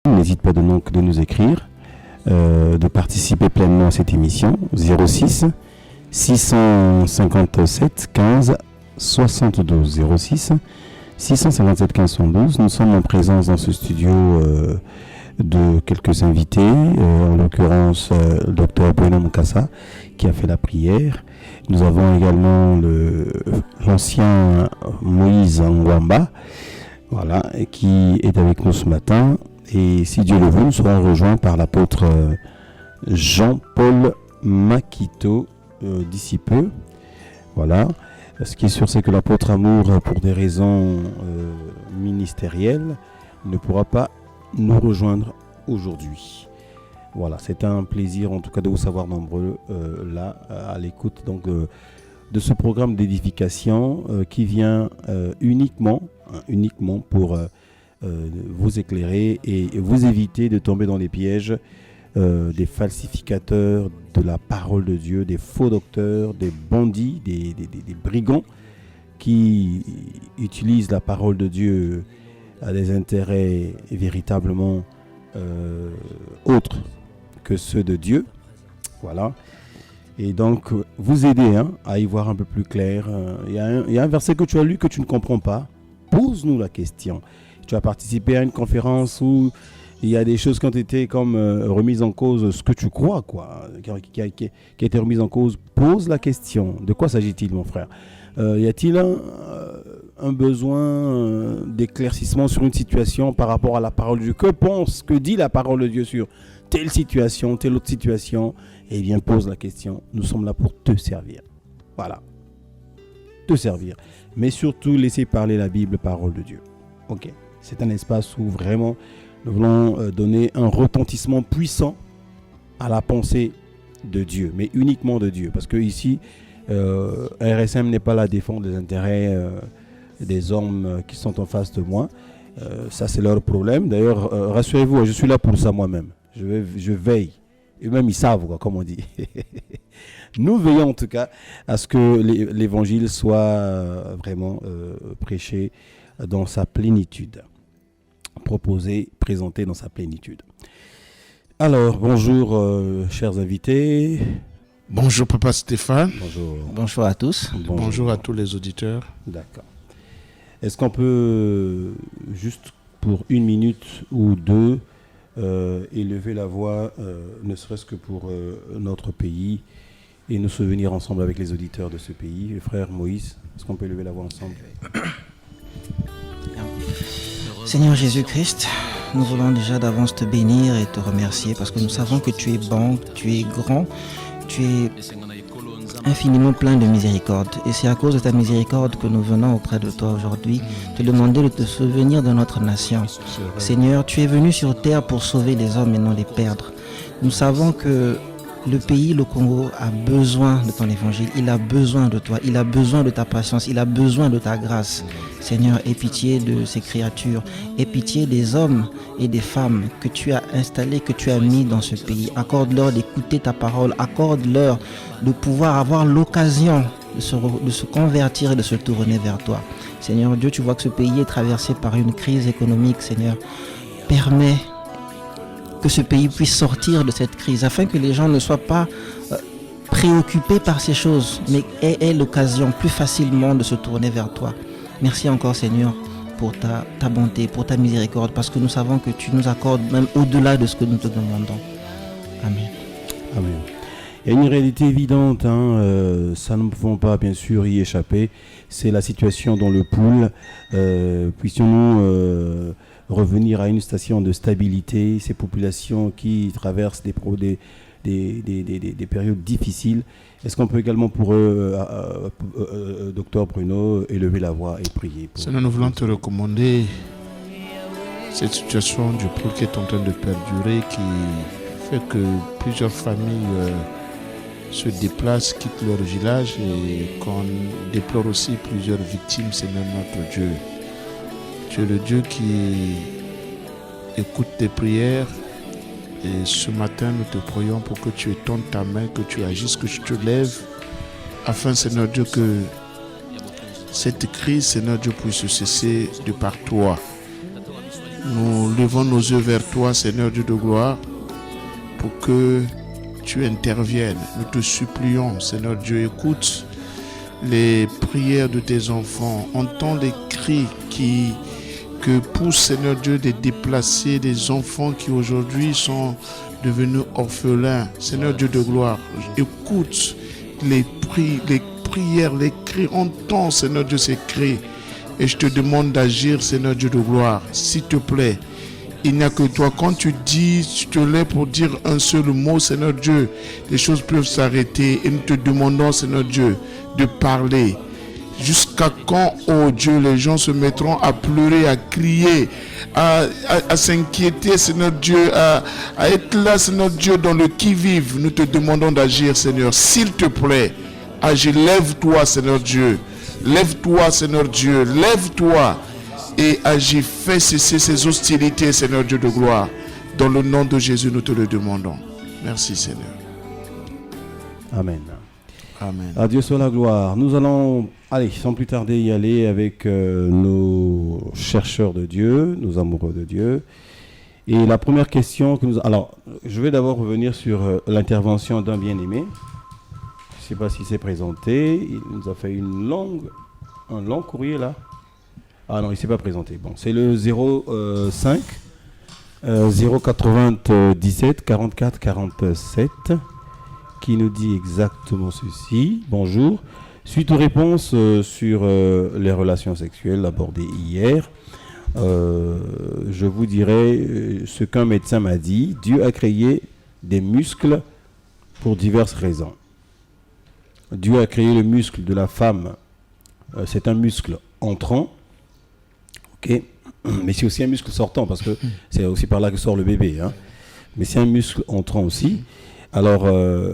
N'hésite pas donc de nous écrire, de participer pleinement à cette émission. 06 657 15 72 06 657 15 72. Nous sommes en présence dans ce studio de quelques invités, en l'occurrence le docteur Bruno Mukasa qui a fait la prière. Nous avons également l'ancien Moïse Ngwamba, voilà, qui est avec nous ce matin. Et si Dieu le veut, nous serons rejoints par l'apôtre Jean-Paul Makito d'ici peu. Voilà. Ce qui est sûr, c'est que l'apôtre Amour, pour des raisons ministérielles, ne pourra pas nous rejoindre aujourd'hui. Voilà, c'est un plaisir en tout cas de vous savoir nombreux là à l'écoute donc de ce programme d'édification qui vient uniquement pour vous éclairer et vous éviter de tomber dans les pièges des falsificateurs de la parole de Dieu, des faux docteurs, des bandits, des brigands qui utilisent la parole de Dieu à des intérêts véritablement autres que ceux de Dieu. Voilà. Et donc, vous aider à y voir un peu plus clair. Il y a un verset que tu as lu que tu ne comprends pas. Pose-nous la question. Tu as participé à une conférence où il y a des choses qui ont été comme remises en cause, ce que tu crois, quoi, qui a été remise en cause. Pose la question. De quoi s'agit-il, mon frère? Y a-t-il un besoin d'éclaircissement sur une situation par rapport à la parole de Dieu? Que dit la parole de Dieu sur telle situation, telle autre situation? Eh bien, pose la question. Nous sommes là pour te servir. Voilà. Te servir. Mais surtout, laisser parler la Bible, parole de Dieu. Ok. C'est un espace où vraiment nous voulons donner un retentissement puissant à la pensée de Dieu, mais uniquement de Dieu. Parce que ici, RSM n'est pas là à défendre les intérêts des hommes qui sont en face de moi. Ça, c'est leur problème. D'ailleurs, rassurez-vous, je suis là pour ça moi-même. Je veille. Eux-mêmes, ils savent, quoi, comme on dit. Nous veillons en tout cas à ce que l'évangile soit vraiment prêché dans sa plénitude. Proposé, présenté dans sa plénitude. Alors, bonjour chers invités. Bonjour Papa Stéphane. Bonjour à tous. Bonjour à tous les auditeurs. D'accord. Est-ce qu'on peut, juste pour 1 minute ou 2, élever la voix, ne serait-ce que pour notre pays, et nous souvenir ensemble avec les auditeurs de ce pays? Le frère Moïse, est-ce qu'on peut élever la voix ensemble? Seigneur Jésus-Christ, nous voulons déjà d'avance te bénir et te remercier parce que nous savons que tu es bon, tu es grand, tu es infiniment plein de miséricorde. Et c'est à cause de ta miséricorde que nous venons auprès de toi aujourd'hui te demander de te souvenir de notre nation. Seigneur, tu es venu sur terre pour sauver les hommes et non les perdre. Nous savons que le pays, le Congo, a besoin de ton évangile. Il a besoin de toi. Il a besoin de ta patience. Il a besoin de ta grâce. Seigneur, aie pitié de ces créatures. Aie pitié des hommes et des femmes que tu as installés, que tu as mis dans ce pays. Accorde-leur d'écouter ta parole. Accorde-leur de pouvoir avoir l'occasion de se convertir et de se tourner vers toi. Seigneur Dieu, tu vois que ce pays est traversé par une crise économique. Seigneur, permets que ce pays puisse sortir de cette crise, afin que les gens ne soient pas préoccupés par ces choses, mais aient l'occasion plus facilement de se tourner vers toi. Merci encore Seigneur pour ta bonté, pour ta miséricorde, parce que nous savons que tu nous accordes même au-delà de ce que nous te demandons. Amen. Amen. Il y a une réalité évidente, ça ne pouvons pas bien sûr y échapper, c'est la situation dans le pool. Puissions-nous revenir à une station de stabilité, ces populations qui traversent des périodes difficiles. Est-ce qu'on peut également pour eux, docteur Bruno, élever la voix et prier Seigneur, nous voulons te recommander cette situation du pool qui est en train de perdurer, qui fait que plusieurs familles se déplacent, quittent leur village et qu'on déplore aussi plusieurs victimes. Seigneur notre Dieu, tu es le Dieu qui écoute tes prières et ce matin nous te prions pour que tu étendes ta main, que tu agisses, que tu te lèves afin Seigneur Dieu que cette crise Seigneur Dieu puisse cesser de par toi. Nous levons nos yeux vers toi, Seigneur Dieu de gloire, pour que tu interviennes. Nous te supplions, Seigneur Dieu, écoute les prières de tes enfants. Entends les cris que poussent, Seigneur Dieu, des déplacés, des enfants qui aujourd'hui sont devenus orphelins. Seigneur Dieu de gloire, écoute les prières, les cris. Entends, Seigneur Dieu, ces cris. Et je te demande d'agir, Seigneur Dieu de gloire. S'il te plaît, il n'y a que toi. Quand tu dis, tu te lèves pour dire un seul mot, Seigneur Dieu, les choses peuvent s'arrêter. Et nous te demandons, Seigneur Dieu, de parler. Jusqu'à quand, oh Dieu, les gens se mettront à pleurer, à crier, à s'inquiéter, Seigneur Dieu, à être là, Seigneur Dieu, dans le qui-vive. Nous te demandons d'agir, Seigneur. S'il te plaît, agis. Lève-toi, Seigneur Dieu. Lève-toi, Seigneur Dieu. Lève-toi et agis. Fais cesser ces hostilités, Seigneur Dieu de gloire. Dans le nom de Jésus, nous te le demandons. Merci, Seigneur. Amen. Amen. À Dieu soit la gloire. Nous allons, sans plus tarder, y aller avec nos chercheurs de Dieu, nos amoureux de Dieu. Et la première question que nous... Alors, je vais d'abord revenir sur l'intervention d'un bien-aimé. Je ne sais pas s'il s'est présenté. Il nous a fait un long courrier là. Ah non, il ne s'est pas présenté. Bon, c'est le 05 097 44 47 qui nous dit exactement ceci. Bonjour. Suite aux réponses sur les relations sexuelles abordées hier, je vous dirai ce qu'un médecin m'a dit. Dieu a créé des muscles pour diverses raisons. Dieu a créé le muscle de la femme. C'est un muscle entrant. Ok. Mais c'est aussi un muscle sortant parce que c'est aussi par là que sort le bébé. Hein. Mais c'est un muscle entrant aussi. Alors,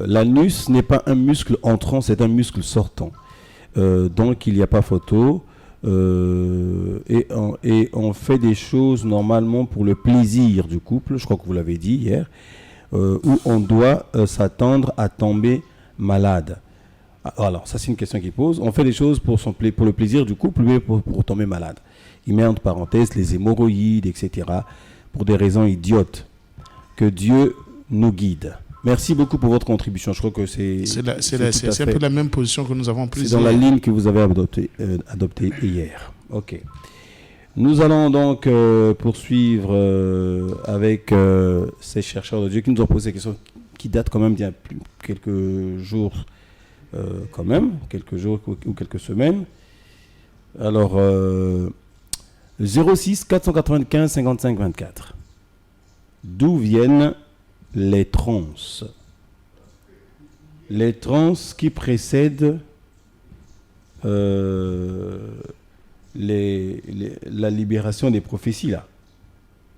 l'anus n'est pas un muscle entrant, c'est un muscle sortant. Donc, il n'y a pas photo. Et on fait des choses normalement pour le plaisir du couple, je crois que vous l'avez dit hier, où on doit s'attendre à tomber malade. Alors, ça c'est une question qu'il pose. On fait des choses pour le plaisir du couple, mais pour tomber malade. Il met entre parenthèses les hémorroïdes, etc. pour des raisons idiotes. Que Dieu nous guide. Merci beaucoup pour votre contribution. Je crois que c'est un peu la même position que nous avons prise. C'est dans la ligne que vous avez adoptée hier. Ok. Nous allons donc poursuivre avec ces chercheurs de Dieu qui nous ont posé des questions qui datent quand même d'il y a quelques jours, quelques jours ou quelques semaines. Alors, 06 495 55 24. D'où viennent les transes? Les transes qui précèdent la libération des prophéties là.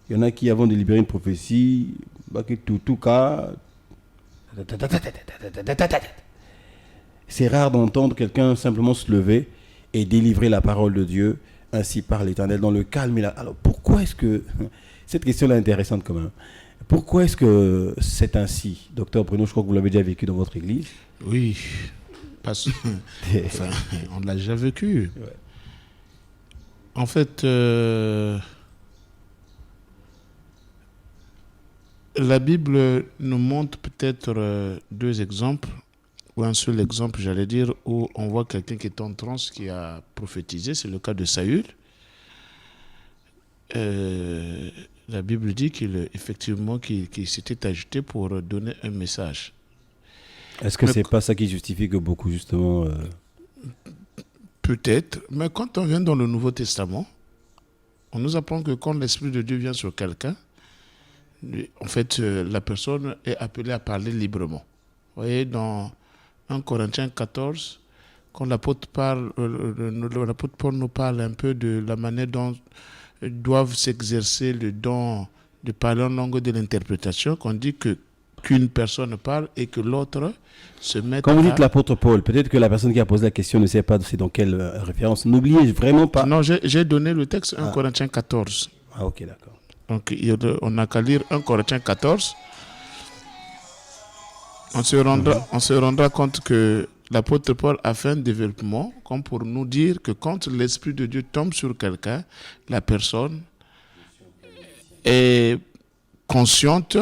Il y en a qui avant de libérer une prophétie, tout cas, c'est rare d'entendre quelqu'un simplement se lever et délivrer la parole de Dieu, ainsi par l'Éternel, dans le calme. Alors pourquoi est-ce que, cette question est intéressante quand même, pourquoi est-ce que c'est ainsi? Docteur Bruno, je crois que vous l'avez déjà vécu dans votre église. Oui, parce on l'a déjà vécu. Ouais. En fait, la Bible nous montre peut-être deux exemples, ou un seul exemple, j'allais dire, où on voit quelqu'un qui est en transe, qui a prophétisé. C'est le cas de Saül. La Bible dit qu'il s'était agité pour donner un message. Est-ce que c'est pas ça qui justifie que beaucoup, justement... Peut-être, mais quand on vient dans le Nouveau Testament, on nous apprend que quand l'Esprit de Dieu vient sur quelqu'un, en fait, la personne est appelée à parler librement. Vous voyez, dans 1 Corinthiens 14, quand l'apôtre Paul nous parle un peu de la manière dont doivent s'exercer le don de parler en langue de l'interprétation, qu'on dit qu'une personne parle et que l'autre se met. Quand vous dites l'apôtre Paul, peut-être que la personne qui a posé la question ne sait pas c'est dans quelle référence. N'oubliez vraiment pas. Non, j'ai donné le texte 1 Corinthiens 14. Ah ok, d'accord. Donc on n'a qu'à lire 1 Corinthiens 14. On se rendra compte que l'apôtre Paul a fait un développement comme pour nous dire que quand l'Esprit de Dieu tombe sur quelqu'un, la personne est consciente,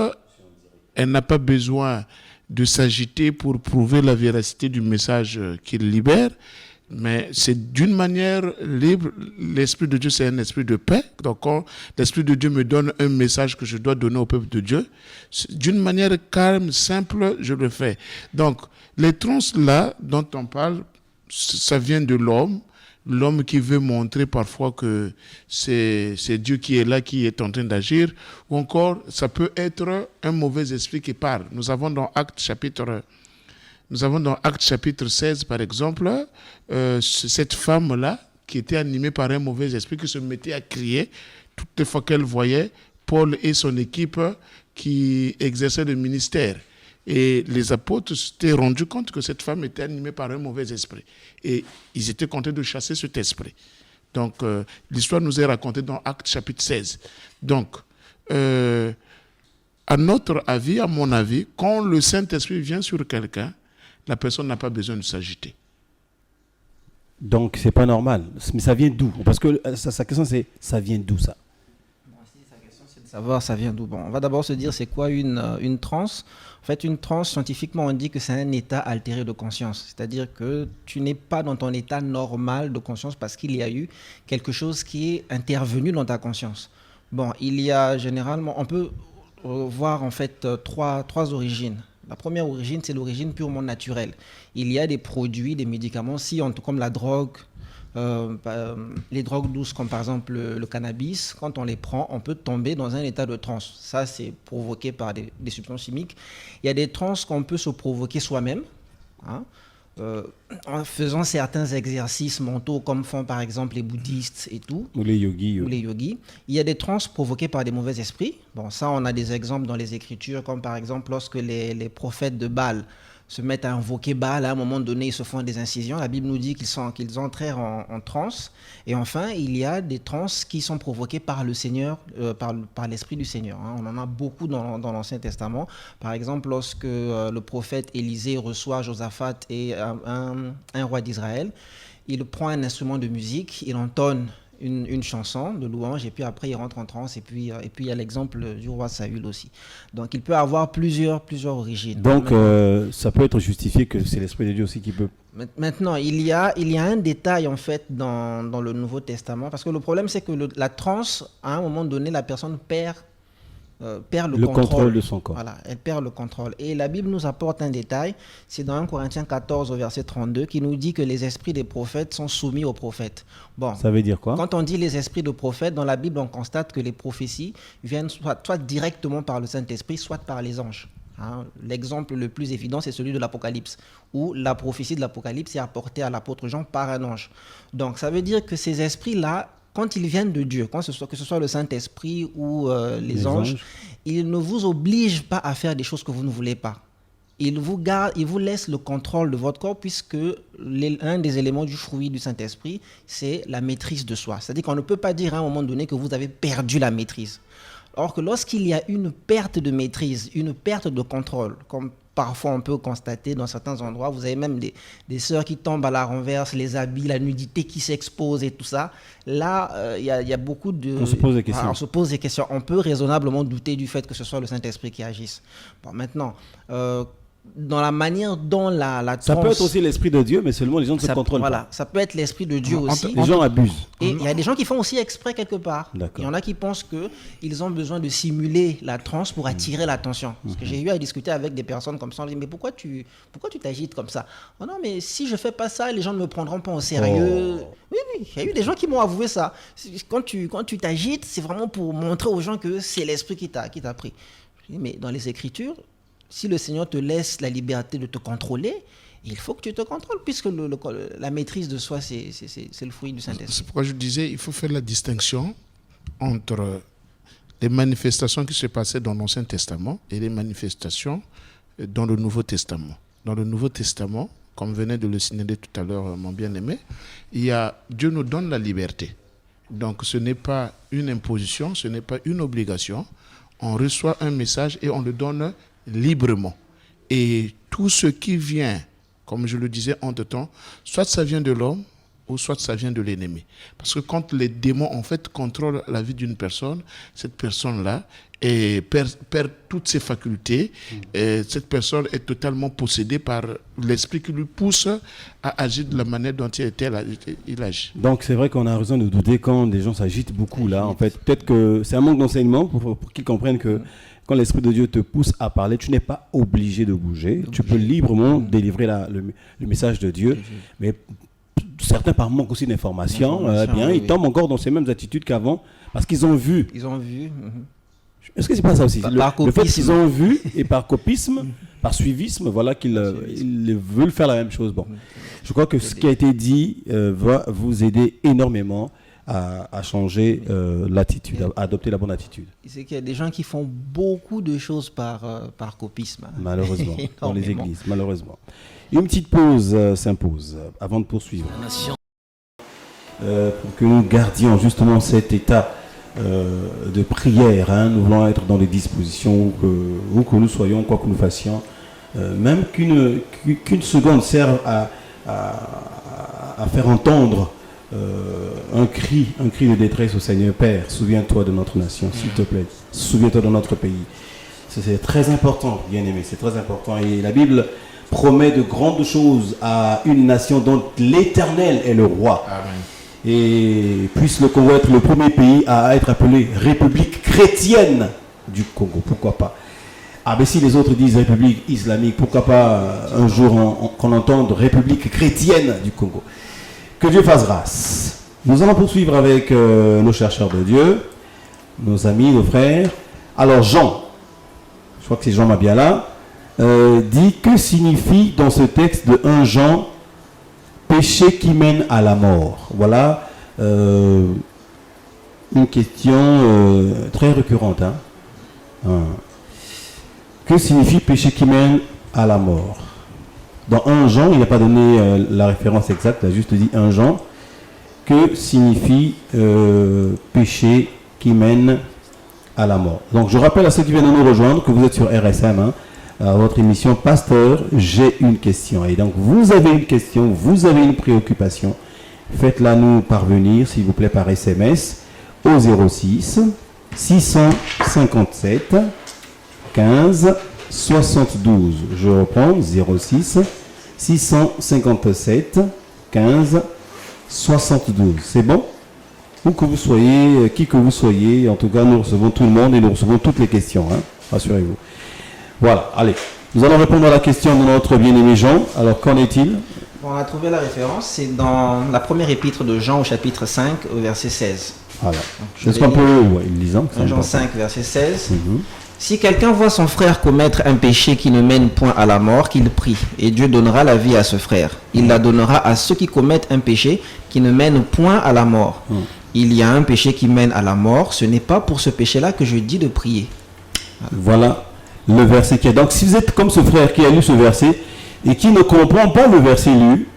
elle n'a pas besoin de s'agiter pour prouver la véracité du message qu'il libère, mais c'est d'une manière libre. L'Esprit de Dieu, c'est un esprit de paix. Donc, quand l'Esprit de Dieu me donne un message que je dois donner au peuple de Dieu, d'une manière calme, simple, je le fais. Donc, les transes là dont on parle, ça vient de l'homme qui veut montrer parfois que c'est Dieu qui est là, qui est en train d'agir, ou encore ça peut être un mauvais esprit qui parle. Nous avons dans Actes chapitre 16 par exemple, cette femme-là qui était animée par un mauvais esprit, qui se mettait à crier toutes les fois qu'elle voyait Paul et son équipe qui exerçaient le ministère. Et les apôtres s'étaient rendus compte que cette femme était animée par un mauvais esprit. Et ils étaient tentés de chasser cet esprit. Donc, l'histoire nous est racontée dans Actes chapitre 16. Donc, à notre avis, à mon avis, quand le Saint-Esprit vient sur quelqu'un, la personne n'a pas besoin de s'agiter. Donc, c'est pas normal. Mais ça vient d'où? Parce que sa question, c'est ça vient d'où ça? Sa question, c'est de savoir ça vient d'où. Bon, on va d'abord se dire c'est quoi une transe. En fait, une transe, scientifiquement, on dit que c'est un état altéré de conscience. C'est-à-dire que tu n'es pas dans ton état normal de conscience parce qu'il y a eu quelque chose qui est intervenu dans ta conscience. Bon, il y a généralement, on peut voir en fait trois origines. La première origine, c'est l'origine purement naturelle. Il y a des produits, des médicaments, comme la drogue, les drogues douces, comme par exemple le cannabis, quand on les prend, on peut tomber dans un état de transe. Ça, c'est provoqué par des substances chimiques. Il y a des transes qu'on peut se provoquer soi-même, hein, en faisant certains exercices mentaux, comme font par exemple les bouddhistes et tout. Ou les yogis. Ou les yogis. Il y a des transes provoquées par des mauvais esprits. Bon, ça, on a des exemples dans les Écritures, comme par exemple lorsque les prophètes de Baal se mettent à invoquer Baal, à un moment donné, ils se font des incisions. La Bible nous dit qu'ils entrèrent en transe. Et enfin, il y a des transes qui sont provoquées par le Seigneur, par l'Esprit du Seigneur. Hein. On en a beaucoup dans l'Ancien Testament. Par exemple, lorsque le prophète Élisée reçoit Josaphat et un roi d'Israël, il prend un instrument de musique, il entonne une chanson de louange et puis après il rentre en transe et puis il y a l'exemple du roi Saül aussi. Donc il peut avoir plusieurs origines. Donc ça peut être justifié que c'est l'Esprit de Dieu aussi qui peut. Maintenant, il y a un détail en fait dans le Nouveau Testament, parce que le problème c'est que la transe, à un moment donné, la personne perd le contrôle de son corps. Voilà, elle perd le contrôle. Et la Bible nous apporte un détail, c'est dans 1 Corinthiens 14 au verset 32, qui nous dit que les esprits des prophètes sont soumis aux prophètes. Bon, ça veut dire quoi? Quand on dit les esprits de prophètes, dans la Bible, on constate que les prophéties viennent soit directement par le Saint-Esprit, soit par les anges. Hein, l'exemple le plus évident, c'est celui de l'Apocalypse, où la prophétie de l'Apocalypse est apportée à l'apôtre Jean par un ange. Donc, ça veut dire que ces esprits-là, quand ils viennent de Dieu, que ce soit le Saint-Esprit ou les anges, ils ne vous obligent pas à faire des choses que vous ne voulez pas. Ils vous laissent le contrôle de votre corps, puisque un des éléments du fruit du Saint-Esprit, c'est la maîtrise de soi. C'est-à-dire qu'on ne peut pas dire à un moment donné que vous avez perdu la maîtrise. Or que lorsqu'il y a une perte de maîtrise, une perte de contrôle, comme parfois on peut constater dans certains endroits, vous avez même des sœurs qui tombent à la renverse, les habits, la nudité qui s'expose et tout ça. Là, il y a beaucoup de... On se pose des questions. On se pose des questions. On peut raisonnablement douter du fait que ce soit le Saint-Esprit qui agisse. Bon, maintenant... dans la manière dont la ça transe... peut être aussi l'Esprit de Dieu, mais seulement les gens ne se contrôlent pas. Ça peut être l'Esprit de Dieu aussi. Les gens abusent. Et il y a des gens qui font aussi exprès quelque part. D'accord. Il y en a qui pensent qu'ils ont besoin de simuler la transe pour attirer l'attention. Parce que j'ai eu à discuter avec des personnes comme ça. On me dit, mais pourquoi tu t'agites comme ça? Oh non, mais si je fais pas ça, les gens ne me prendront pas au sérieux. Oui, il y a eu des gens qui m'ont avoué ça. Quand tu t'agites, c'est vraiment pour montrer aux gens que c'est l'Esprit qui t'a pris. Je dis, mais dans les Écritures, si le Seigneur te laisse la liberté de te contrôler, il faut que tu te contrôles, puisque la maîtrise de soi, c'est le fruit du Saint-Esprit. C'est pourquoi je disais, il faut faire la distinction entre les manifestations qui se passaient dans l'Ancien Testament et les manifestations dans le Nouveau Testament. Dans le Nouveau Testament, comme venait de le signaler tout à l'heure mon bien-aimé, Dieu nous donne la liberté. Donc ce n'est pas une imposition, ce n'est pas une obligation. On reçoit un message et on le donne librement. Et tout ce qui vient, comme je le disais entre-temps, soit ça vient de l'homme, ou soit ça vient de l'ennemi. Parce que quand les démons, en fait, contrôlent la vie d'une personne, cette personne-là perd toutes ses facultés. Et cette personne est totalement possédée par l'esprit qui lui pousse à agir de la manière dont il agit. Donc c'est vrai qu'on a raison de douter quand des gens s'agitent beaucoup là. En fait, peut-être que c'est un manque d'enseignement pour qu'ils comprennent que quand l'Esprit de Dieu te pousse à parler, tu n'es pas obligé de bouger. Tu peux librement délivrer le message de Dieu. Mais certains, par manque aussi d'informations, ils tombent encore dans ces mêmes attitudes qu'avant parce qu'ils ont vu. Est-ce que c'est pas ça aussi? Le fait qu'ils ont vu et par copisme, par suivisme, voilà qu'ils veulent faire la même chose. Bon, je crois que ce qui a été dit va vous aider énormément à changer l'attitude, à adopter la bonne attitude. C'est qu'il y a des gens qui font beaucoup de choses par copisme. Malheureusement, dans les églises, malheureusement. Une petite pause s'impose avant de poursuivre. Pour que nous gardions justement cet état de prière, nous voulons être dans les dispositions où que nous soyons, quoi que nous fassions, même qu'une seconde serve à faire entendre un cri de détresse au Seigneur. Père, souviens-toi de notre nation, s'il te plaît, souviens-toi de notre pays. C'est très important, bien aimé, c'est très important. Et la Bible promet de grandes choses à une nation dont l'Éternel est le roi. Amen. Et puisse le Congo être le premier pays à être appelé République chrétienne du Congo, pourquoi pas. Ah ben si les autres disent République islamique, pourquoi pas un jour qu'on entende République chrétienne du Congo. Que Dieu fasse grâce. Nous allons poursuivre avec nos chercheurs de Dieu, nos amis, nos frères. Alors Jean, je crois que c'est Jean Mabiala, dit que signifie dans ce texte de 1 Jean péché qui mène à la mort. Voilà une question très récurrente. Que signifie péché qui mène à la mort? Dans 1 Jean, il n'a pas donné la référence exacte, il a juste dit 1 Jean. Que signifie péché qui mène à la mort? Donc je rappelle à ceux qui viennent de nous rejoindre que vous êtes sur RSM, à votre émission Pasteur, j'ai une question. Et donc vous avez une question, vous avez une préoccupation, faites-la nous parvenir s'il vous plaît par SMS au 06 657 15 72. Je reprends 06 657 15 72. C'est bon? Où que vous soyez, qui que vous soyez, en tout cas nous recevons tout le monde et nous recevons toutes les questions, rassurez-vous. Voilà, allez. Nous allons répondre à la question de notre bien-aimé Jean. Alors, qu'en est-il? On a trouvé la référence, c'est dans la première épître de Jean au chapitre 5, au verset 16. Voilà. Est-ce qu'on peut lisant? Jean 5, verset 16. Si quelqu'un voit son frère commettre un péché qui ne mène point à la mort, qu'il prie, et Dieu donnera la vie à ce frère. Il la donnera à ceux qui commettent un péché qui ne mène point à la mort. Il y a un péché qui mène à la mort, ce n'est pas pour ce péché-là que je dis de prier. Voilà le verset qui est. Donc si vous êtes comme ce frère qui a lu ce verset et qui ne comprend pas le verset lu,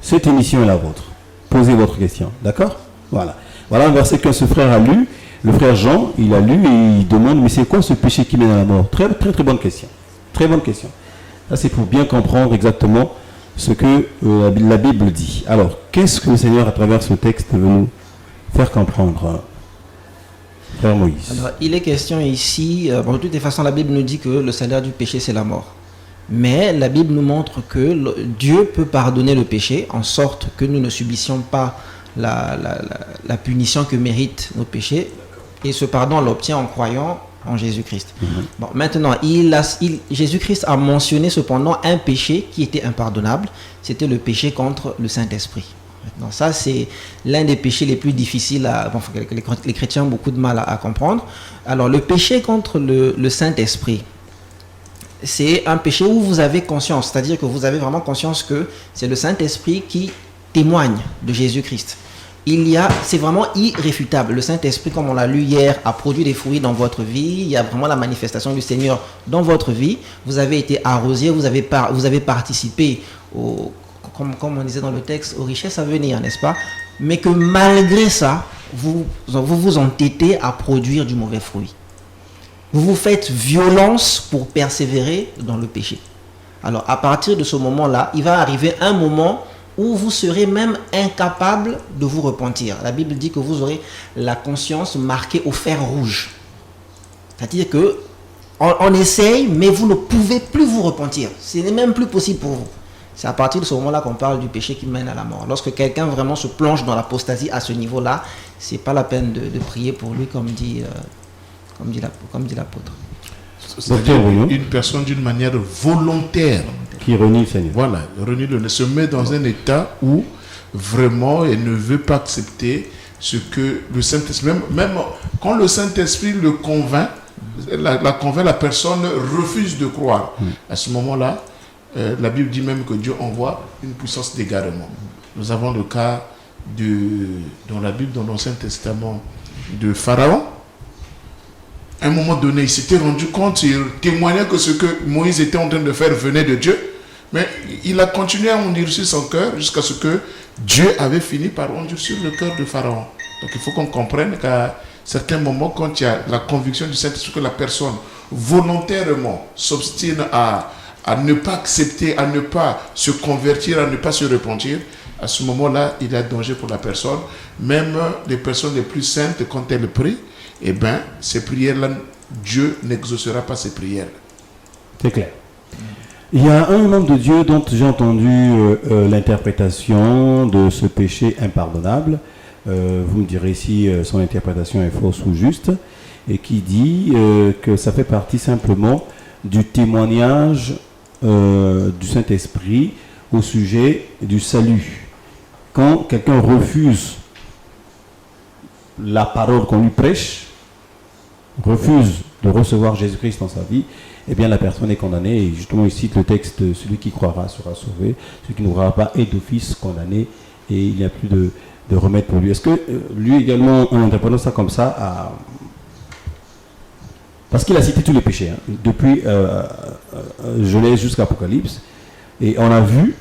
cette émission est la vôtre. Posez votre question, d'accord? Voilà un verset que ce frère a lu. Le frère Jean, il a lu et il demande, mais c'est quoi ce péché qui mène à la mort? Très très bonne question. Très bonne question. Ça c'est pour bien comprendre exactement ce que la Bible dit. Alors, qu'est-ce que le Seigneur à travers ce texte veut nous faire comprendre, Frère Moïse? Alors, il est question ici, de toutes les façons, la Bible nous dit que le salaire du péché, c'est la mort. Mais la Bible nous montre que Dieu peut pardonner le péché en sorte que nous ne subissions pas la punition que méritent nos péchés. Et ce pardon, on l'obtient en croyant en Jésus-Christ. Bon, maintenant, Jésus-Christ a mentionné cependant un péché qui était impardonnable. C'était le péché contre le Saint-Esprit. Donc ça, c'est l'un des péchés les plus difficiles les chrétiens ont beaucoup de mal à comprendre. Alors, le péché contre le Saint-Esprit, c'est un péché où vous avez conscience, c'est-à-dire que vous avez vraiment conscience que c'est le Saint-Esprit qui témoigne de Jésus-Christ. C'est vraiment irréfutable. Le Saint-Esprit, comme on l'a lu hier, a produit des fruits dans votre vie. Il y a vraiment la manifestation du Seigneur dans votre vie. Vous avez été arrosé, vous avez participé comme on disait dans le texte, aux richesses à venir, n'est-ce pas? Mais que malgré ça, vous vous entêtez à produire du mauvais fruit. Vous vous faites violence pour persévérer dans le péché. Alors, à partir de ce moment-là, il va arriver un moment où vous serez même incapable de vous repentir. La Bible dit que vous aurez la conscience marquée au fer rouge. C'est-à-dire que on essaye, mais vous ne pouvez plus vous repentir. Ce n'est même plus possible pour vous. C'est à partir de ce moment-là qu'on parle du péché qui mène à la mort. Lorsque quelqu'un vraiment se plonge dans l'apostasie à ce niveau-là, c'est pas la peine de prier pour lui, comme dit l'apôtre. C'est-à-dire une personne d'une manière volontaire qui renie le Seigneur. Voilà, se met dans un état où vraiment elle ne veut pas accepter ce que le Saint-Esprit, même quand le Saint-Esprit le convainc, la personne refuse de croire. À ce moment-là, la Bible dit même que Dieu envoie une puissance d'égarement. Nous avons le cas dans la Bible, dans l'Ancien Testament, de Pharaon. À un moment donné, il s'était rendu compte, il témoignait que ce que Moïse était en train de faire venait de Dieu. Mais il a continué à endurcir son cœur jusqu'à ce que Dieu avait fini par endurcir le cœur de Pharaon. Donc il faut qu'on comprenne qu'à certains moments, quand il y a la conviction du Saint-Esprit que la personne volontairement s'obstine à ne pas accepter, à ne pas se convertir, à ne pas se repentir, à ce moment-là, il y a danger pour la personne. Même les personnes les plus saintes, quand elles prient, eh bien, ces prières-là, Dieu n'exaucera pas ces prières. C'est clair. Il y a un homme de Dieu dont j'ai entendu l'interprétation de ce péché impardonnable. Vous me direz si son interprétation est fausse ou juste. Et qui dit que ça fait partie simplement du témoignage du Saint-Esprit au sujet du salut. Quand quelqu'un refuse la parole qu'on lui prêche, refuse de recevoir Jésus-Christ dans sa vie, eh bien la personne est condamnée. Et justement, il cite le texte, celui qui croira sera sauvé, celui qui ne croira pas est d'office condamné, et il n'y a plus de remède pour lui. Est-ce que lui également, en interprétant ça comme ça, parce qu'il a cité tous les péchés, depuis Genèse jusqu'à Apocalypse, et on a vu,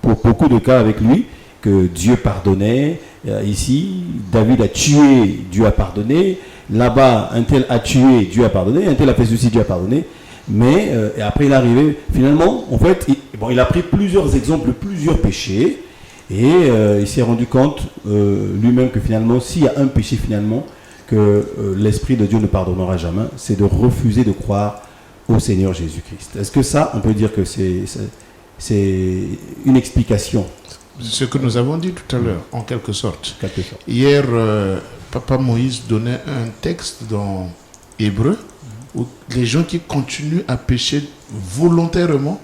pour beaucoup de cas avec lui, que Dieu pardonnait. Ici, David a tué, Dieu a pardonné. Là-bas, un tel a tué, Dieu a pardonné. Un tel a fait ceci, Dieu a pardonné. Mais et après, il est arrivé, finalement, en fait, il a pris plusieurs exemples, plusieurs péchés. Et il s'est rendu compte lui-même que finalement, s'il y a un péché finalement, que l'Esprit de Dieu ne pardonnera jamais, c'est de refuser de croire au Seigneur Jésus-Christ. Est-ce que ça, on peut dire que c'est une explication? Ce que nous avons dit tout à l'heure, en quelque sorte. Hier, Papa Moïse donnait un texte dans Hébreu où les gens qui continuent à pécher volontairement,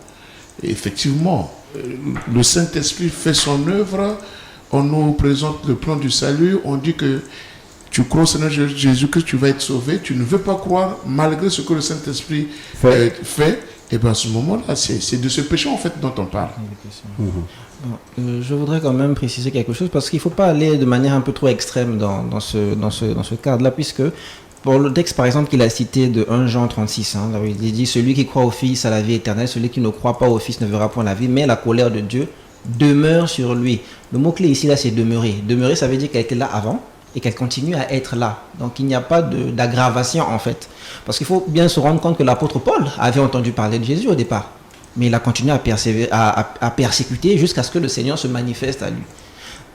effectivement, le Saint-Esprit fait son œuvre, on nous présente le plan du salut, on dit que tu crois au Seigneur Jésus que tu vas être sauvé, tu ne veux pas croire malgré ce que le Saint-Esprit fait, et bien à ce moment-là, c'est de ce péché en fait dont on parle. Je voudrais quand même préciser quelque chose parce qu'il ne faut pas aller de manière un peu trop extrême dans ce cadre-là, puisque pour le texte par exemple qu'il a cité de 1 Jean 36, il dit « Celui qui croit au Fils a la vie éternelle, celui qui ne croit pas au Fils ne verra point la vie, mais la colère de Dieu demeure sur lui. » Le mot-clé ici, là, c'est « demeurer ». Demeurer, ça veut dire qu'elle était là avant et qu'elle continue à être là. Donc il n'y a pas d'aggravation en fait. Parce qu'il faut bien se rendre compte que l'apôtre Paul avait entendu parler de Jésus au départ. Mais il a continué à persécuter jusqu'à ce que le Seigneur se manifeste à lui.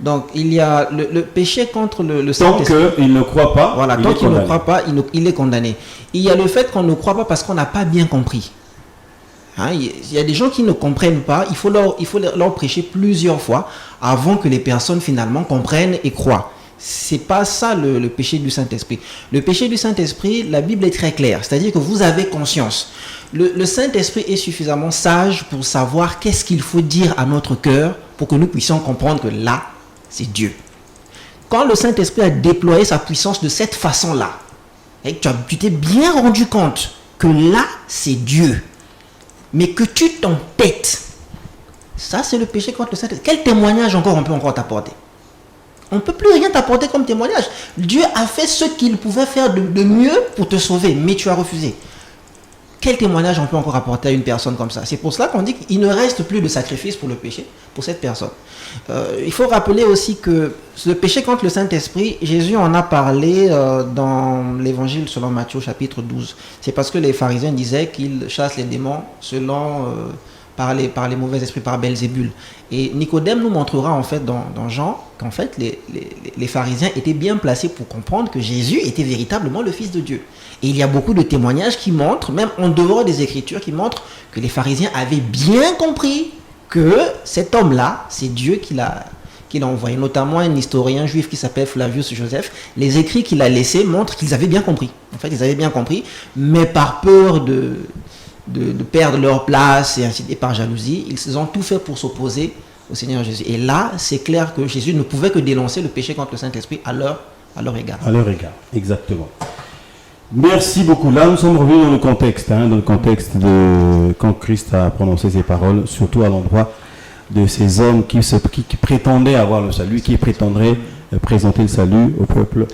Donc il y a le péché contre le Saint-Esprit. Tant qu'il ne croit pas, voilà, tant qu'il ne croit pas, il est condamné. Il y a le fait qu'on ne croit pas parce qu'on n'a pas bien compris. Il y a des gens qui ne comprennent pas, il faut leur prêcher plusieurs fois avant que les personnes finalement comprennent et croient. C'est pas ça le péché du Saint-Esprit. Le péché du Saint-Esprit, la Bible est très claire, c'est-à-dire que vous avez conscience. Le Saint-Esprit est suffisamment sage pour savoir qu'est-ce qu'il faut dire à notre cœur pour que nous puissions comprendre que là, c'est Dieu. Quand le Saint-Esprit a déployé sa puissance de cette façon-là, et que tu t'es bien rendu compte que là, c'est Dieu, mais que tu t'entêtes, ça c'est le péché contre le Saint-Esprit. Quel témoignage encore on peut encore t'apporter? On ne peut plus rien t'apporter comme témoignage. Dieu a fait ce qu'il pouvait faire de mieux pour te sauver, mais tu as refusé. Quel témoignage on peut encore apporter à une personne comme ça? C'est pour cela qu'on dit qu'il ne reste plus de sacrifice pour le péché, pour cette personne. Il faut rappeler aussi que le péché contre le Saint-Esprit, Jésus en a parlé dans l'évangile selon Matthieu chapitre 12. C'est parce que les pharisiens disaient qu'ils chassent les démons selon par les mauvais esprits, par Belzébul. Et Nicodème nous montrera en fait dans Jean qu'en fait les pharisiens étaient bien placés pour comprendre que Jésus était véritablement le Fils de Dieu. Et il y a beaucoup de témoignages qui montrent, même en dehors des Écritures, qui montrent que les pharisiens avaient bien compris que cet homme-là, c'est Dieu qui l'a envoyé. Notamment un historien juif qui s'appelle Flavius Joseph. Les écrits qu'il a laissés montrent qu'ils avaient bien compris. En fait, ils avaient bien compris, mais par peur de perdre leur place et par jalousie, ils ont tout fait pour s'opposer au Seigneur Jésus. Et là, c'est clair que Jésus ne pouvait que dénoncer le péché contre le Saint-Esprit à leur égard. À leur égard, exactement. Merci beaucoup. Là, nous sommes revenus dans le contexte de quand Christ a prononcé ces paroles, surtout à l'endroit de ces hommes qui prétendaient avoir le salut, qui prétendraient présenter le salut au peuple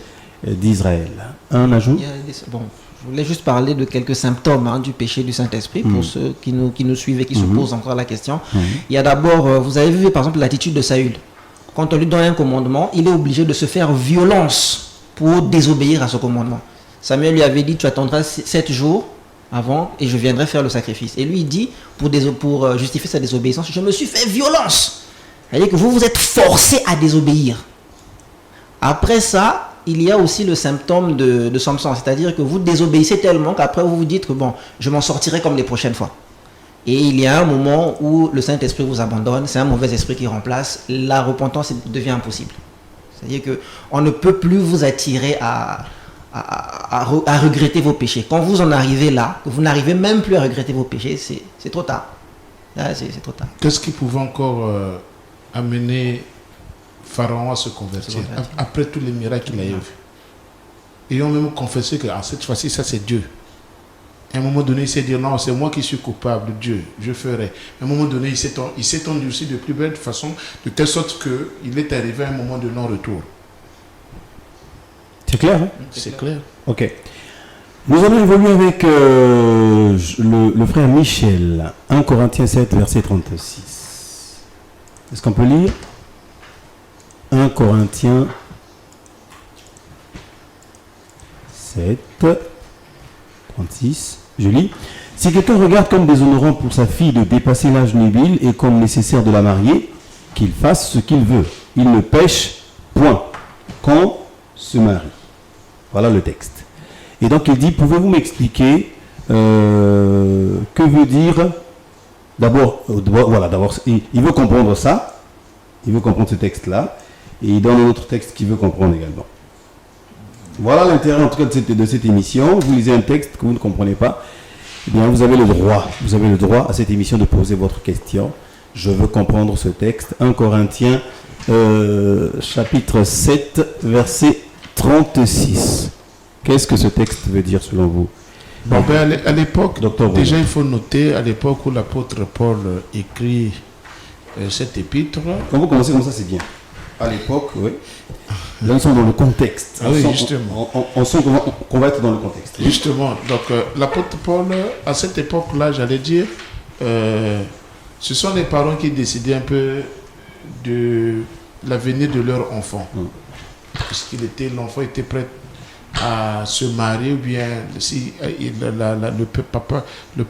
d'Israël. Un ajout? Je voulais juste parler de quelques symptômes du péché du Saint-Esprit pour ceux qui nous suivent et qui se posent encore la question. Il y a d'abord, vous avez vu par exemple l'attitude de Saül. Quand on lui donne un commandement, il est obligé de se faire violence pour désobéir à ce commandement. Samuel lui avait dit, tu attendras 7 jours avant et je viendrai faire le sacrifice. Et lui il dit, pour justifier sa désobéissance, je me suis fait violence. C'est-à-dire que vous êtes forcé à désobéir. Après ça, il y a aussi le symptôme de Samson, c'est-à-dire que vous désobéissez tellement qu'après vous vous dites que bon, je m'en sortirai comme les prochaines fois. Et il y a un moment où le Saint-Esprit vous abandonne, c'est un mauvais esprit qui remplace, la repentance devient impossible. C'est-à-dire qu'on ne peut plus vous attirer à regretter vos péchés. Quand vous en arrivez là, que vous n'arrivez même plus à regretter vos péchés, c'est trop tard. C'est trop tard. Qu'est-ce qui pouvait encore amener Pharaon à se convertir après tous les miracles qu'il a eu? Ils ont même confessé que cette fois-ci, ça c'est Dieu. À un moment donné, il s'est dit non, c'est moi qui suis coupable, Dieu, je ferai. À un moment donné, il s'est endurci de plus belle façon, de telle sorte qu'il est arrivé à un moment de non-retour. C'est clair, hein? C'est clair. Ok. Nous allons évoluer avec le frère Michel, 1 Corinthiens 7, verset 36. Est-ce qu'on peut lire 1 Corinthiens 7, 36. Je lis. Si quelqu'un regarde comme déshonorant pour sa fille de dépasser l'âge nubile et comme nécessaire de la marier, qu'il fasse ce qu'il veut. Il ne pêche point qu'on se marie. Voilà le texte. Et donc il dit, pouvez-vous m'expliquer que veut dire d'abord, il veut comprendre ça, il veut comprendre ce texte-là, et il donne un autre texte qu'il veut comprendre également. Voilà l'intérêt en tout cas de cette émission. Vous lisez un texte que vous ne comprenez pas, eh bien vous avez le droit à cette émission de poser votre question. Je veux comprendre ce texte. 1 Corinthiens chapitre 7 verset 36. Qu'est-ce que ce texte veut dire selon vous? À l'époque, déjà il faut noter, à l'époque où l'apôtre Paul écrit cette épître. Quand vous commencez comme ça, c'est bien. À l'époque, oui. Là, nous sommes dans le contexte. Justement. On sent qu'on va être dans le contexte. Justement. Donc, l'apôtre Paul, à cette époque-là, j'allais dire, ce sont les parents qui décidaient un peu de l'avenir de leur enfant. L'enfant était prêt à se marier, ou bien si le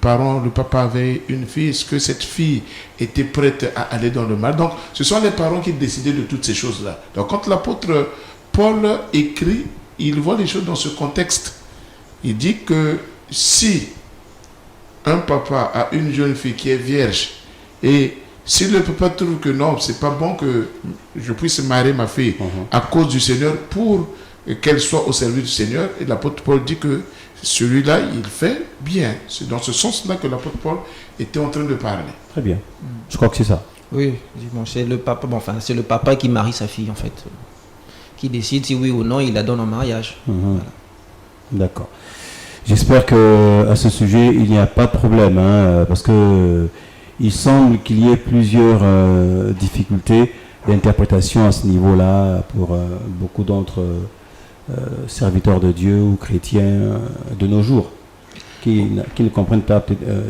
papa avait une fille, est-ce que cette fille était prête à aller dans le mariage? Donc ce sont les parents qui décidaient de toutes ces choses-là. Donc quand l'apôtre Paul écrit, il voit les choses dans ce contexte. Il dit que si un papa a une jeune fille qui est vierge, et si le papa trouve que non, c'est pas bon que je puisse marier ma fille à cause du Seigneur, pour qu'elle soit au service du Seigneur, et l'apôtre Paul dit que celui-là, il fait bien. C'est dans ce sens-là que l'apôtre Paul était en train de parler. Très bien. Je crois que c'est ça. Oui, bon, c'est le papa. Bon, enfin, c'est le papa qui marie sa fille en fait, qui décide si oui ou non il la donne en mariage. Voilà. D'accord. J'espère que à ce sujet il n'y a pas de problème, parce que il semble qu'il y ait plusieurs difficultés d'interprétation à ce niveau-là pour beaucoup d'autres serviteurs de Dieu ou chrétiens de nos jours qui ne comprennent pas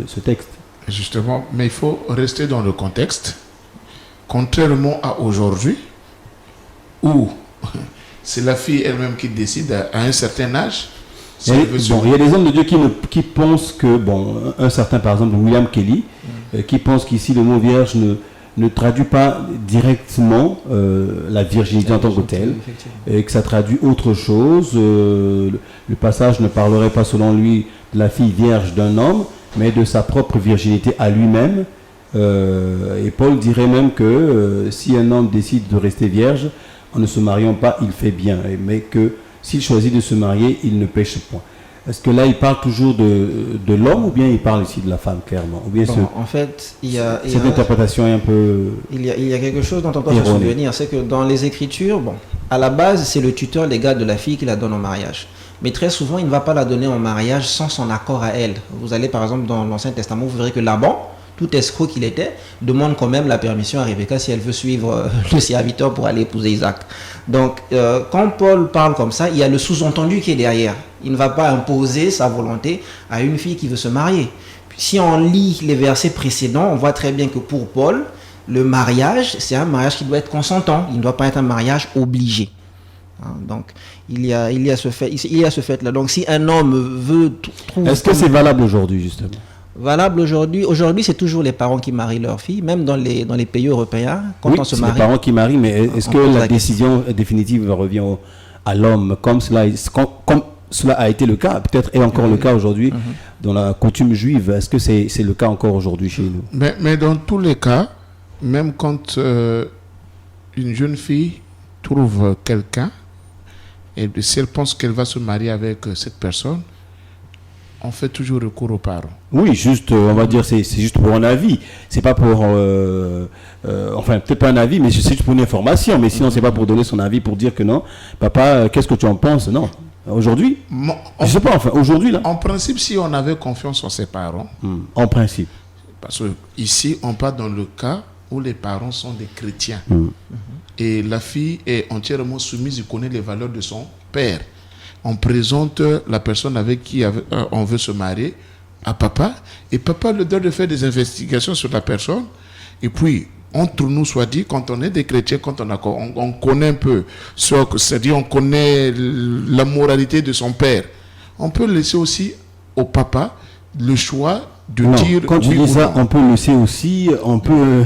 ce texte. Justement, mais il faut rester dans le contexte, contrairement à aujourd'hui où c'est la fille elle-même qui décide à un certain âge. Il y a des hommes de Dieu qui pensent que, un certain, par exemple, William Kelly, qui pense qu'ici le mot vierge ne traduit pas directement la virginité en tant que telle, et que ça traduit autre chose. Le passage ne parlerait pas selon lui de la fille vierge d'un homme, mais de sa propre virginité à lui-même. Et Paul dirait même que si un homme décide de rester vierge, en ne se mariant pas, il fait bien, mais que s'il choisit de se marier, il ne pêche point. Est-ce que là, il parle toujours de l'homme ou bien il parle ici de la femme, clairement, ou bien En fait, cette interprétation est un peu... Il y a quelque chose dont on doit se souvenir, c'est que dans les Écritures, à la base, c'est le tuteur légal de la fille qui la donne en mariage. Mais très souvent, il ne va pas la donner en mariage sans son accord à elle. Vous allez par exemple dans l'Ancien Testament, vous verrez que Laban, tout escroc qu'il était, demande quand même la permission à Rebecca si elle veut suivre le serviteur pour aller épouser Isaac. Donc, quand Paul parle comme ça, il y a le sous-entendu qui est derrière. Il ne va pas imposer sa volonté à une fille qui veut se marier. Si on lit les versets précédents, on voit très bien que pour Paul, le mariage, c'est un mariage qui doit être consentant. Il ne doit pas être un mariage obligé. Donc, il y a ce fait-là. Donc, si un homme veut trouver... Est-ce que c'est valable aujourd'hui, justement? Valable aujourd'hui. Aujourd'hui, c'est toujours les parents qui marient leurs filles, même dans les pays européens. Quand on se marie, c'est les parents qui marient, mais est-ce que la décision définitive revient à l'homme, comme cela a été le cas, peut-être est encore le cas aujourd'hui dans la coutume juive? Est-ce que c'est le cas encore aujourd'hui chez nous? Mais dans tous les cas, même quand une jeune fille trouve quelqu'un, et si elle pense qu'elle va se marier avec cette personne, on fait toujours recours aux parents. Oui, juste, on va dire, c'est juste pour un avis. C'est pas pour, enfin, peut-être pas un avis, mais c'est juste pour une information. Mais sinon, c'est pas pour donner son avis, pour dire que non, papa, qu'est-ce que tu en penses? Non. Aujourd'hui, je sais pas. Enfin, aujourd'hui là. En principe, si on avait confiance en ses parents. En principe. Parce que ici, on part dans le cas où les parents sont des chrétiens. Et la fille est entièrement soumise, il connaît les valeurs de son père. On présente la personne avec qui on veut se marier à papa, et papa a le droit de faire des investigations sur la personne. Et puis, entre nous, soit dit, quand on est des chrétiens, quand on connaît un peu, c'est-à-dire on connaît la moralité de son père, on peut laisser aussi au papa le choix de dire... Quand tu dis ça, on peut laisser aussi, on peut...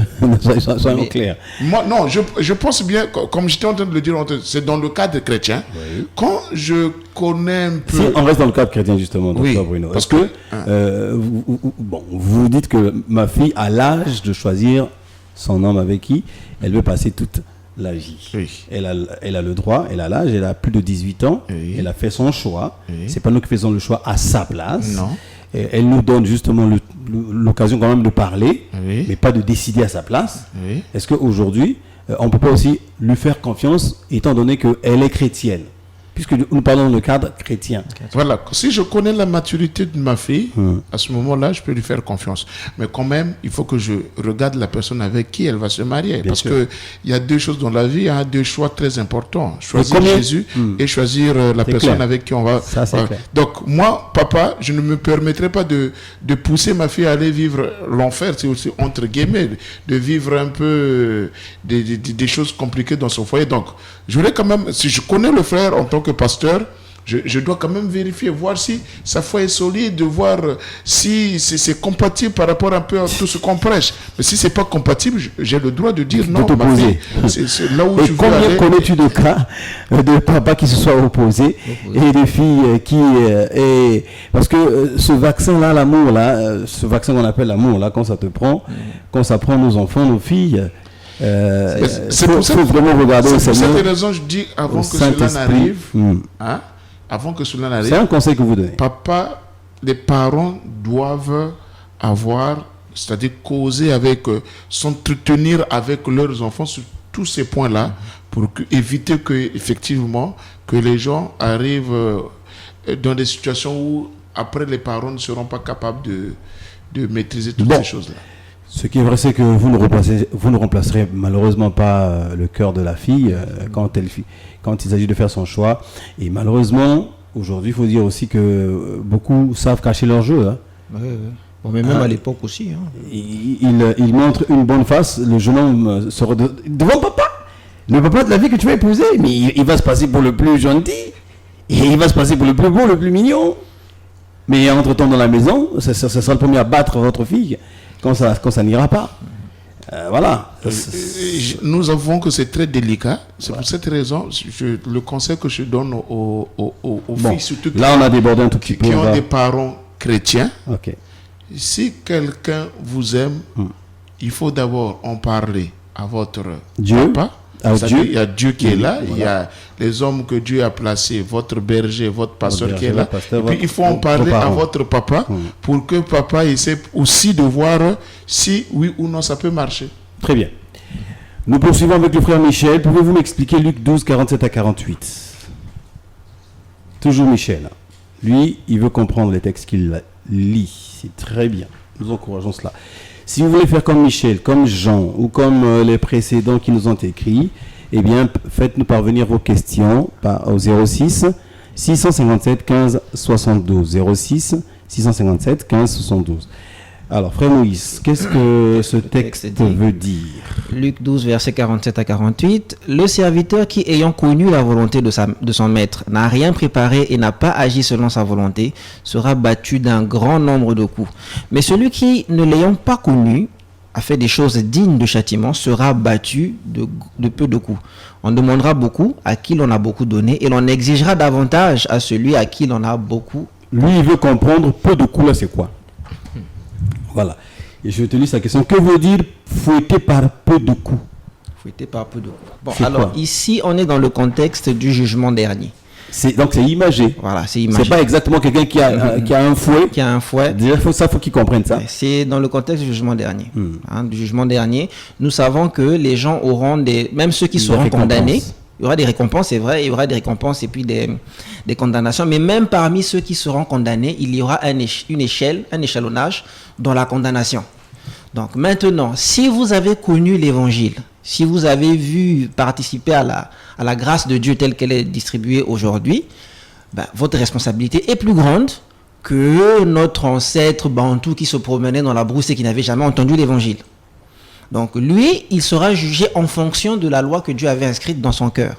Soyons clairs. Moi, non, je pense bien, comme j'étais en train de le dire, c'est dans le cadre chrétien. Oui. Quand je connais un peu... Si on reste dans le cadre chrétien, justement, oui, Bruno, parce que vous dites que ma fille a l'âge de choisir son homme avec qui elle veut passer toute la vie. Oui. Elle a le droit, elle a l'âge, elle a plus de 18 ans, oui. Elle a fait son choix. Oui. C'est pas nous qui faisons le choix à sa place. Non. Elle nous donne justement l'occasion quand même de parler, oui. Mais pas de décider à sa place. Oui. Est-ce qu'aujourd'hui, on ne peut pas aussi lui faire confiance, étant donné qu'elle est chrétienne, puisque nous parlons dans le cadre chrétien. Voilà, si je connais la maturité de ma fille, à ce moment-là, je peux lui faire confiance. Mais quand même, il faut que je regarde la personne avec qui elle va se marier. Bien parce qu'il y a deux choses dans la vie, hein, deux choix très importants. Choisir Jésus et choisir la personne clair. Avec qui on va... Ça, c'est clair. Donc, moi, papa, je ne me permettrai pas de pousser ma fille à aller vivre l'enfer, c'est aussi entre guillemets, de vivre un peu des choses compliquées dans son foyer. Donc, je voulais quand même, si je connais le frère en tant que pasteur, je dois quand même vérifier, voir si sa foi est solide, voir si c'est compatible par rapport un peu à tout ce qu'on prêche. Mais si c'est pas compatible, j'ai le droit de dire non. De t'opposer. C'est là où et combien connais-tu de cas de papa qui se soit opposé et de filles qui parce que ce vaccin-là, l'amour là, ce vaccin qu'on appelle l'amour là, quand ça te prend, quand ça prend nos enfants, nos filles. C'est pour cette raison je dis avant que cela n'arrive, avant que cela n'arrive, c'est un conseil que vous donnez. Papa, les parents doivent avoir, c'est-à-dire causer avec, s'entretenir avec leurs enfants sur tous ces points-là pour éviter que effectivement que les gens arrivent dans des situations où après les parents ne seront pas capables de maîtriser toutes ces choses-là. Ce qui est vrai, c'est que vous ne remplacerez malheureusement pas le cœur de la fille quand il s'agit de faire son choix. Et malheureusement, aujourd'hui, il faut dire aussi que beaucoup savent cacher leur jeu. Hein. Oui. Bon, mais même à l'époque aussi. Hein. Il montre une bonne face, le jeune homme sera devant papa. Le papa de la fille que tu vas épouser, mais il va se passer pour le plus gentil. Et il va se passer pour le plus beau, le plus mignon. Mais entre-temps dans la maison, ça sera le premier à battre votre fille quand ça n'ira pas. Voilà. Nous avons que c'est très délicat. C'est pour cette raison, le conseil que je donne aux filles, surtout là on a débordé un tout petit peu. Qui ont des parents chrétiens. Ok. Si quelqu'un vous aime, il faut d'abord en parler à votre Dieu. papa. Dieu. Il y a Dieu qui est là, il y a les hommes que Dieu a placés, votre berger, votre pasteur qui est là. Et puis il faut en parler à votre papa pour que papa essaie aussi de voir si oui ou non ça peut marcher. Très bien. Nous poursuivons avec le frère Michel. Pouvez-vous m'expliquer Luc 12, 47 à 48 ? Toujours Michel. Lui, il veut comprendre les textes qu'il lit. C'est très bien. Nous encourageons cela. Si vous voulez faire comme Michel, comme Jean ou comme les précédents qui nous ont écrit, eh bien, faites-nous parvenir vos questions au 06 657 15 72. 06 657 15 72. Alors, frère Moïse, qu'est-ce que ce texte veut dire ? Luc 12, versets 47 à 48. Le serviteur qui, ayant connu la volonté de son maître, n'a rien préparé et n'a pas agi selon sa volonté, sera battu d'un grand nombre de coups. Mais celui qui, ne l'ayant pas connu, a fait des choses dignes de châtiment, sera battu de peu de coups. On demandera beaucoup à qui l'on a beaucoup donné et l'on exigera davantage à celui à qui l'on a beaucoup. Lui, il veut comprendre peu de coups, là, c'est quoi ? Voilà. Et je vais te lire sa question. Que veut dire fouetter par peu de coups ? Fouetter par peu de coups. Bon, c'est alors quoi ? Ici, on est dans le contexte du jugement dernier. Donc c'est imagé. Voilà, c'est imagé. C'est pas exactement quelqu'un qui a un fouet. Qui a un fouet. Déjà, faut qu'il comprenne ça. C'est dans le contexte du jugement dernier. Du jugement dernier, nous savons que les gens auront même ceux qui seront condamnés. Il y aura des récompenses, c'est vrai, il y aura des récompenses et puis des condamnations. Mais même parmi ceux qui seront condamnés, il y aura un échelonnage dans la condamnation. Donc maintenant, si vous avez connu l'évangile, si vous avez vu participer à la grâce de Dieu telle qu'elle est distribuée aujourd'hui, votre responsabilité est plus grande que notre ancêtre bantou qui se promenait dans la brousse et qui n'avait jamais entendu l'évangile. Donc lui, il sera jugé en fonction de la loi que Dieu avait inscrite dans son cœur,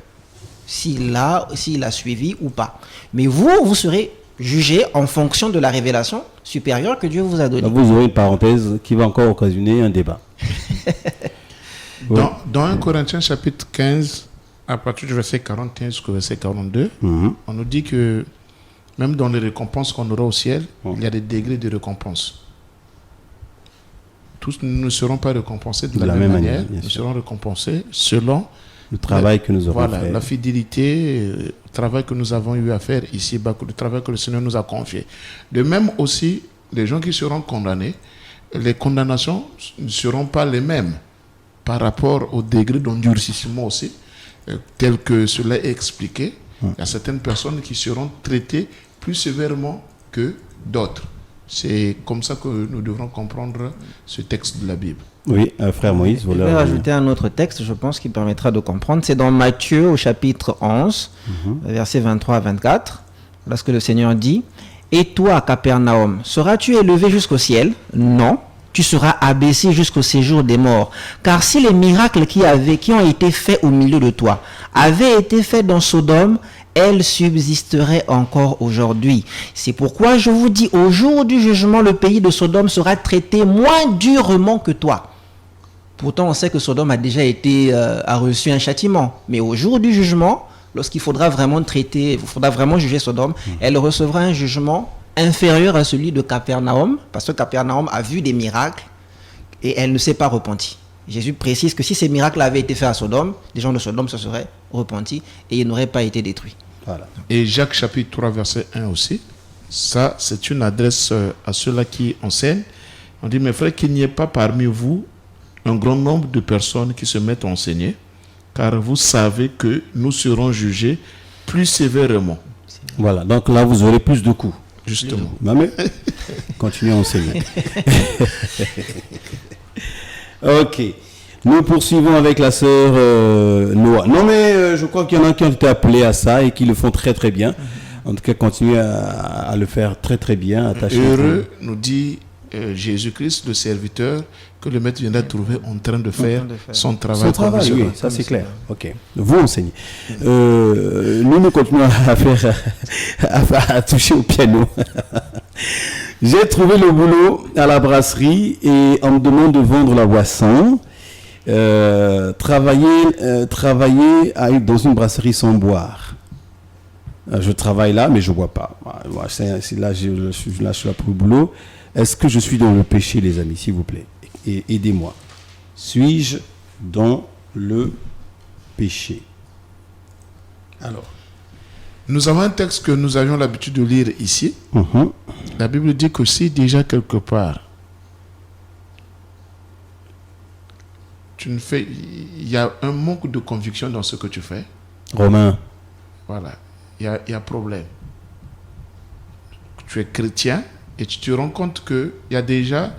s'il a suivi ou pas. Mais vous serez jugé en fonction de la révélation supérieure que Dieu vous a donnée. Là, vous aurez une parenthèse qui va encore occasionner un débat. Dans 1 Corinthiens chapitre 15, à partir du verset 41 jusqu'au verset 42, on nous dit que même dans les récompenses qu'on aura au ciel, il y a des degrés de récompense. Tous ne seront pas récompensés de la même manière. Nous serons récompensés selon le travail que nous aurons fait. La fidélité, le travail que nous avons eu à faire ici-bas, le travail que le Seigneur nous a confié. De même aussi, les gens qui seront condamnés, les condamnations ne seront pas les mêmes par rapport au degré d'endurcissement aussi, tel que cela est expliqué. Il y a certaines personnes qui seront traitées plus sévèrement que d'autres. C'est comme ça que nous devrons comprendre ce texte de la Bible. Oui, frère Moïse. Je vais rajouter un autre texte, je pense, qui permettra de comprendre. C'est dans Matthieu, au chapitre 11, versets 23 à 24. Lorsque le Seigneur dit « Et toi, Capernaum, seras-tu élevé jusqu'au ciel ? Non, tu seras abaissé jusqu'au séjour des morts. Car si les miracles qui ont été faits au milieu de toi avaient été faits dans Sodome, elle subsisterait encore aujourd'hui. C'est pourquoi je vous dis, au jour du jugement, le pays de Sodome sera traité moins durement que toi. » Pourtant, on sait que Sodome a reçu un châtiment. Mais au jour du jugement, lorsqu'il faudra vraiment juger Sodome, elle recevra un jugement inférieur à celui de Capernaum, parce que Capernaum a vu des miracles et elle ne s'est pas repentie. Jésus précise que si ces miracles avaient été faits à Sodome, les gens de Sodome se seraient repentis et ils n'auraient pas été détruits. Voilà. Et Jacques chapitre 3 verset 1 aussi, ça c'est une adresse à ceux-là qui enseignent. On dit, mes frères, qu'il n'y ait pas parmi vous un grand nombre de personnes qui se mettent à enseigner, car vous savez que nous serons jugés plus sévèrement. Voilà, donc là vous aurez plus de coups. Justement. Mais continuez à enseigner. Ok. Nous poursuivons avec la sœur Noah. Non mais je crois qu'il y en a qui ont été appelés à ça et qui le font très très bien. En tout cas, continuez à le faire très très bien. Heureux, nous dit Jésus-Christ, le serviteur, que le maître viendra trouver en train de faire son travail. Son travail, oui, ça c'est clair. Ok. Vous enseignez. Nous continuons à faire, à toucher au piano. J'ai trouvé le boulot à la brasserie et on me demande de vendre la boisson. Travailler dans une brasserie sans boire. Je travaille là, mais je ne bois pas. Là, je suis là pour le boulot. Est-ce que je suis dans le péché, les amis, s'il vous plaît? Et aidez-moi. Suis-je dans le péché? Alors. Nous avons un texte que nous avions l'habitude de lire ici. La Bible dit que si déjà quelque part, il y a un manque de conviction dans ce que tu fais. Romain. Voilà, il y a problème. Tu es chrétien et tu te rends compte qu'il y a déjà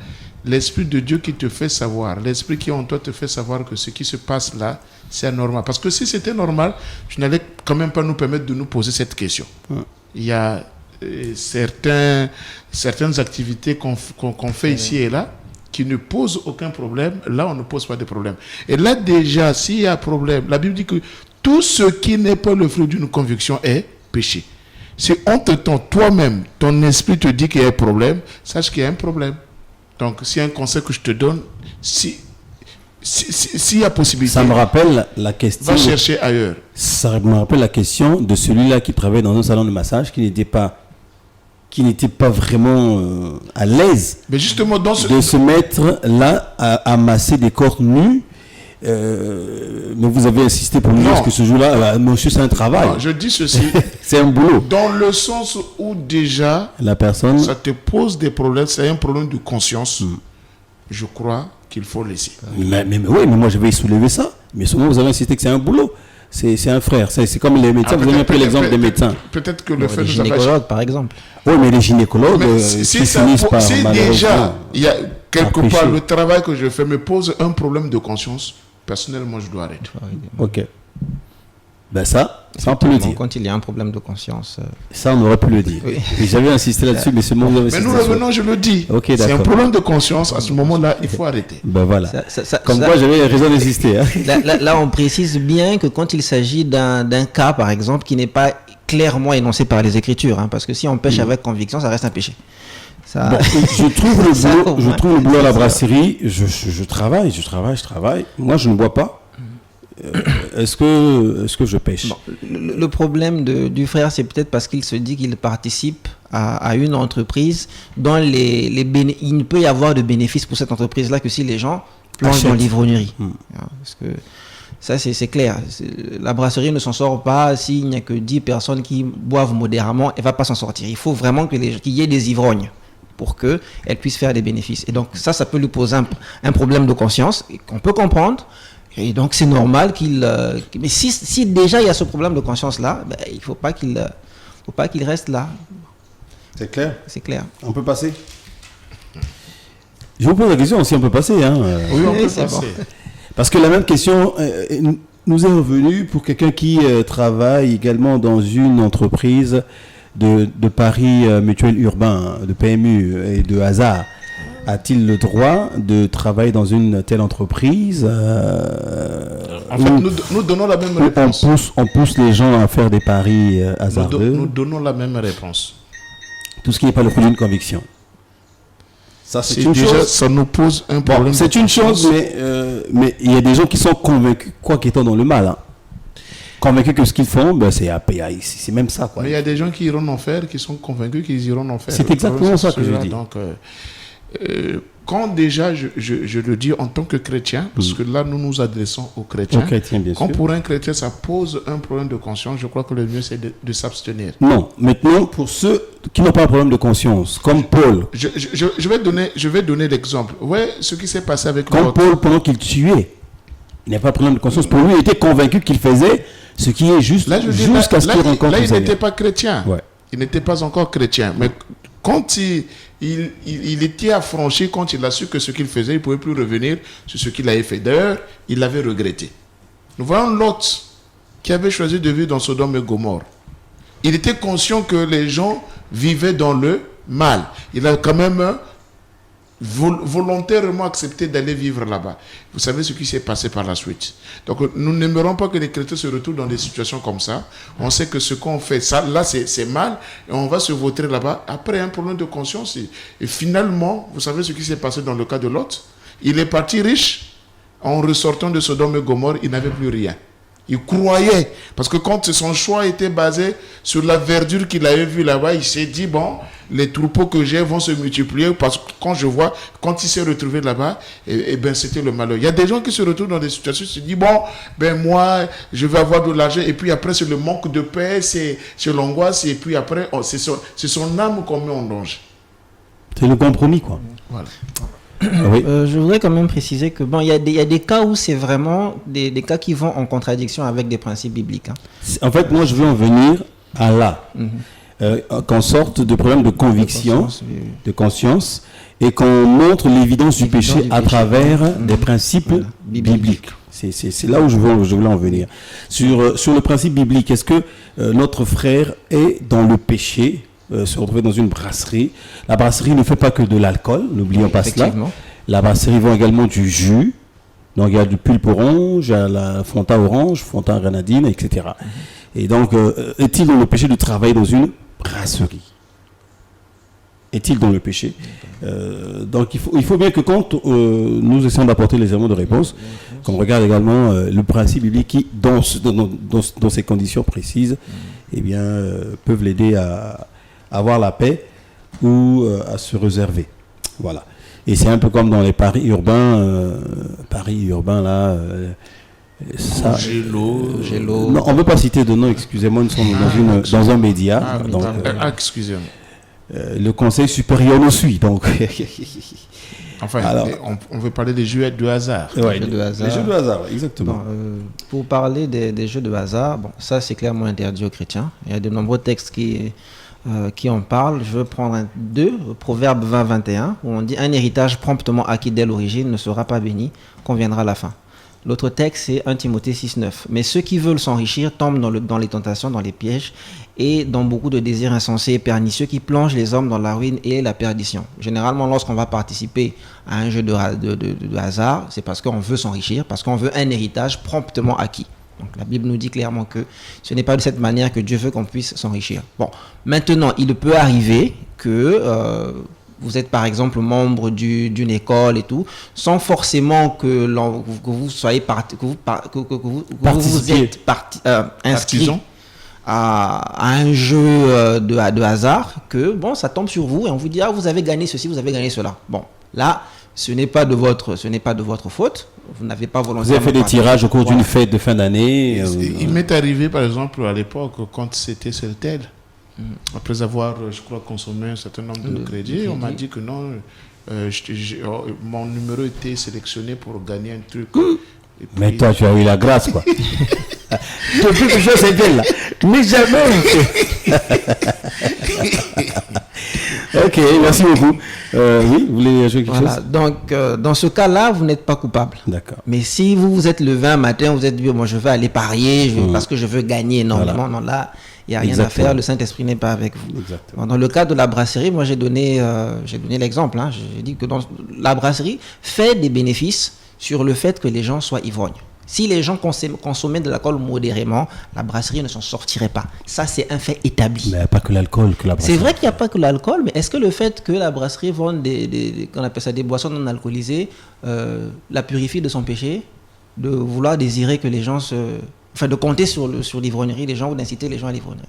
l'Esprit de Dieu qui te fait savoir, l'Esprit qui est en toi te fait savoir que ce qui se passe là, c'est anormal. Parce que si c'était normal, tu n'allais quand même pas nous permettre de nous poser cette question. Il y a certaines activités qu'on fait ici et là qui ne posent aucun problème. Là, on ne pose pas de problème. Et là, déjà, s'il y a problème, la Bible dit que tout ce qui n'est pas le fruit d'une conviction est péché. Si entre-temps, toi-même, ton esprit te dit qu'il y a un problème, sache qu'il y a un problème. Donc, s'il y a un conseil que je te donne, s'il y a possibilité... Ça me rappelle la question... Va chercher ailleurs. Ça me rappelle la question de celui-là qui travaillait dans un salon de massage, qui n'était pas vraiment à l'aise. Mais justement, de se mettre là à masser des corps nus. Mais vous avez insisté pour nous dire que ce jour-là, monsieur, c'est un travail. Non, je dis ceci. C'est un boulot. Dans le sens où déjà, la personne, ça te pose des problèmes, c'est un problème de conscience. Je crois qu'il faut laisser. Mais moi je vais soulever ça. Mais souvent vous avez insisté que c'est un boulot. C'est un frère. C'est comme les médecins. Vous avez pris l'exemple des médecins. Peut-être que le fait de gynécologues, par exemple. Oui, mais les gynécologues, si déjà, il y a quelque part le travail que je fais me pose un problème de conscience, personnellement, je dois arrêter. Ok. Ben ça on peut le dire. Quand il y a un problème de conscience. Ça, on aurait pu le dire. Oui. Et j'avais insisté là-dessus, mais seulement vous avez insisté. Mais nous revenons, je le dis. Okay, c'est un problème de conscience. À ce moment-là, il faut arrêter. Ben voilà. Comme quoi, j'avais raison d'insister. Hein. Là, on précise bien que quand il s'agit d'un cas, par exemple, qui n'est pas clairement énoncé par les Écritures, hein, parce que si on pêche avec conviction, ça reste un péché. Ça... Bon, je trouve le boulot à la brasserie. Je travaille. Moi, je ne bois pas. Est-ce que je pêche? Le problème du frère, c'est peut-être parce qu'il se dit qu'il participe à une entreprise dont il ne peut y avoir de bénéfices pour cette entreprise-là que si les gens plongent dans l'ivrognerie. Parce que ça, c'est clair. La brasserie ne s'en sort pas s'il n'y a que 10 personnes qui boivent modérément. Elle ne va pas s'en sortir. Il faut vraiment qu'il y ait des ivrognes pour qu'elle puisse faire des bénéfices. Et donc ça peut lui poser un problème de conscience qu'on peut comprendre. Et donc c'est normal qu'il... mais si déjà il y a ce problème de conscience-là, il ne faut pas qu'il reste là. C'est clair? C'est clair. On peut passer? Je vous pose la question si on peut passer. Hein. Oui, on peut passer. Bon. Parce que la même question nous est revenue pour quelqu'un qui travaille également dans une entreprise de paris mutuel urbain, de PMU et de hasard. A-t-il le droit de travailler dans une telle entreprise En fait, nous donnons la même réponse. On pousse les gens à faire des paris hasardeux. Nous donnons la même réponse. Tout ce qui n'est pas le fruit d'une conviction. Ça, c'est une déjà, chose. Ça nous pose un problème. C'est une chose, mais il y a des gens qui sont convaincus, quoi qu'étant dans le mal. Hein. Convaincus que ce qu'ils font, c'est même ça. Quoi. Mais il y a des gens qui iront en enfer, qui sont convaincus qu'ils iront en enfer. C'est exactement ça que je dis. Donc, quand déjà, je le dis en tant que chrétien, parce que là, nous nous adressons aux chrétiens. Bien quand sûr. pour un chrétien, ça pose un problème de conscience, je crois que le mieux, c'est de s'abstenir. Non, maintenant, pour ceux qui n'ont pas un problème de conscience, comme Paul. Je vais donner l'exemple. Ouais, ce qui s'est passé avec Comme Paul, pendant qu'il tuait, il n'a pas de problème de conscience. Pour lui, il était convaincu qu'il faisait ce qui est juste jusqu'à ce qu'il rencontre. Là, il n'était pas chrétien. Ouais. Il n'était pas encore chrétien. Mais quand il était affranchi, quand il a su que ce qu'il faisait, il ne pouvait plus revenir sur ce qu'il avait fait. D'ailleurs, il l'avait regretté. Nous voyons Lot qui avait choisi de vivre dans Sodome et Gomorrhe. Il était conscient que les gens vivaient dans le mal. Il a quand même volontairement accepté d'aller vivre là-bas. Vous savez ce qui s'est passé par la suite. Donc nous n'aimerons pas que les chrétiens se retrouvent dans des situations comme ça. On sait que ce qu'on fait, ça, là c'est mal, et on va se vautrer là-bas. Après, un problème de conscience. Et finalement, vous savez ce qui s'est passé dans le cas de Lot. Il est parti riche, en ressortant de Sodome et Gomorrhe, il n'avait plus rien. Il croyait, parce que quand son choix était basé sur la verdure qu'il avait vue là-bas, il s'est dit, bon, les troupeaux que j'ai vont se multiplier, parce que quand il s'est retrouvé là-bas, ben c'était le malheur. Il y a des gens qui se retrouvent dans des situations, ils se disent, bon, ben moi, je vais avoir de l'argent, et puis après, c'est le manque de paix, c'est l'angoisse, et puis après, c'est son âme qu'on met en danger. C'est le compromis, quoi. Voilà. Oui. Je voudrais quand même préciser que il y a des cas où c'est vraiment des cas qui vont en contradiction avec des principes bibliques. Hein. En fait, moi, je veux en venir à là. Qu'on sorte de problèmes de conviction, de conscience, et qu'on montre l'évidence du péché à travers des principes bibliques. C'est là où je voulais en venir. Sur le principe biblique, est-ce que notre frère est dans le péché, se retrouver dans une brasserie? La brasserie ne fait pas que de l'alcool, n'oublions pas cela. La brasserie vend également du jus. Donc il y a du pulpe orange, il y a la Fanta orange, Fanta grenadine, etc. Et donc, est-il dans le péché de travailler dans une brasserie? Est-il dans le péché? Donc il faut bien que quand nous essayons d'apporter les éléments de réponse, qu'on regarde également le principe biblique qui, dans ces conditions précises, eh bien, peuvent l'aider à avoir la paix ou à se réserver. Voilà. Et c'est un peu comme dans les paris urbains. Là. Ça, Gélo. Non, on ne veut pas citer de nom, excusez-moi, nous sommes dans un média. Excusez-moi. Le conseil supérieur nous suit. Donc. Enfin, alors, on veut parler des jeux de hasard. Ouais, les jeux de hasard, exactement. Bon, pour parler des jeux de hasard, ça c'est clairement interdit aux chrétiens. Il y a de nombreux textes qui en parlent. Je veux prendre deux, Proverbe 20-21, où on dit « Un héritage promptement acquis dès l'origine ne sera pas béni, conviendra à la fin ». L'autre texte, c'est 1 Timothée 6-9. « Mais ceux qui veulent s'enrichir tombent dans les tentations, dans les pièges et dans beaucoup de désirs insensés et pernicieux qui plongent les hommes dans la ruine et la perdition. » Généralement, lorsqu'on va participer à un jeu de hasard, c'est parce qu'on veut s'enrichir, parce qu'on veut un héritage promptement acquis. Donc la Bible nous dit clairement que ce n'est pas de cette manière que Dieu veut qu'on puisse s'enrichir. Bon, maintenant, il peut arriver que vous êtes par exemple membre d'une école et tout, sans forcément que vous soyez inscrit à un jeu de hasard, que bon, ça tombe sur vous et on vous dit vous avez gagné ceci, vous avez gagné cela. Bon, là, ce n'est pas de votre faute. Vous n'avez pas volontairement. Vous avez fait des tirages au cours d'une fête de fin d'année. Il m'est arrivé, par exemple, à l'époque, quand c'était Celtel, après avoir, je crois, consommé un certain nombre de crédits, on m'a dit que non, mon numéro était sélectionné pour gagner un truc. Puis, mais toi, tu as eu la grâce, quoi. Depuis que je sais bien, là. Mais jamais. Ok, merci beaucoup. Oui, vous voulez ajouter quelque chose? Donc, dans ce cas-là, vous n'êtes pas coupable. D'accord. Mais si vous êtes levé un matin, vous êtes dit, moi, je vais aller parier parce que je veux gagner énormément. Voilà. Non, là, il n'y a rien à faire. Le Saint-Esprit n'est pas avec vous. Bon, dans le cas de la brasserie, moi, j'ai donné l'exemple. Hein. J'ai dit que la brasserie fait des bénéfices sur le fait que les gens soient ivrognes. Si les gens consommaient de l'alcool modérément, la brasserie ne s'en sortirait pas. Ça, c'est un fait établi. Mais il n'y a pas que l'alcool que la brasserie. C'est vrai qu'il n'y a pas que l'alcool, mais est-ce que le fait que la brasserie vende qu'on appelle ça des boissons non alcoolisées, la purifie de son péché, de vouloir désirer que les gens de compter sur l'ivrognerie des gens ou d'inciter les gens à l'ivrognerie?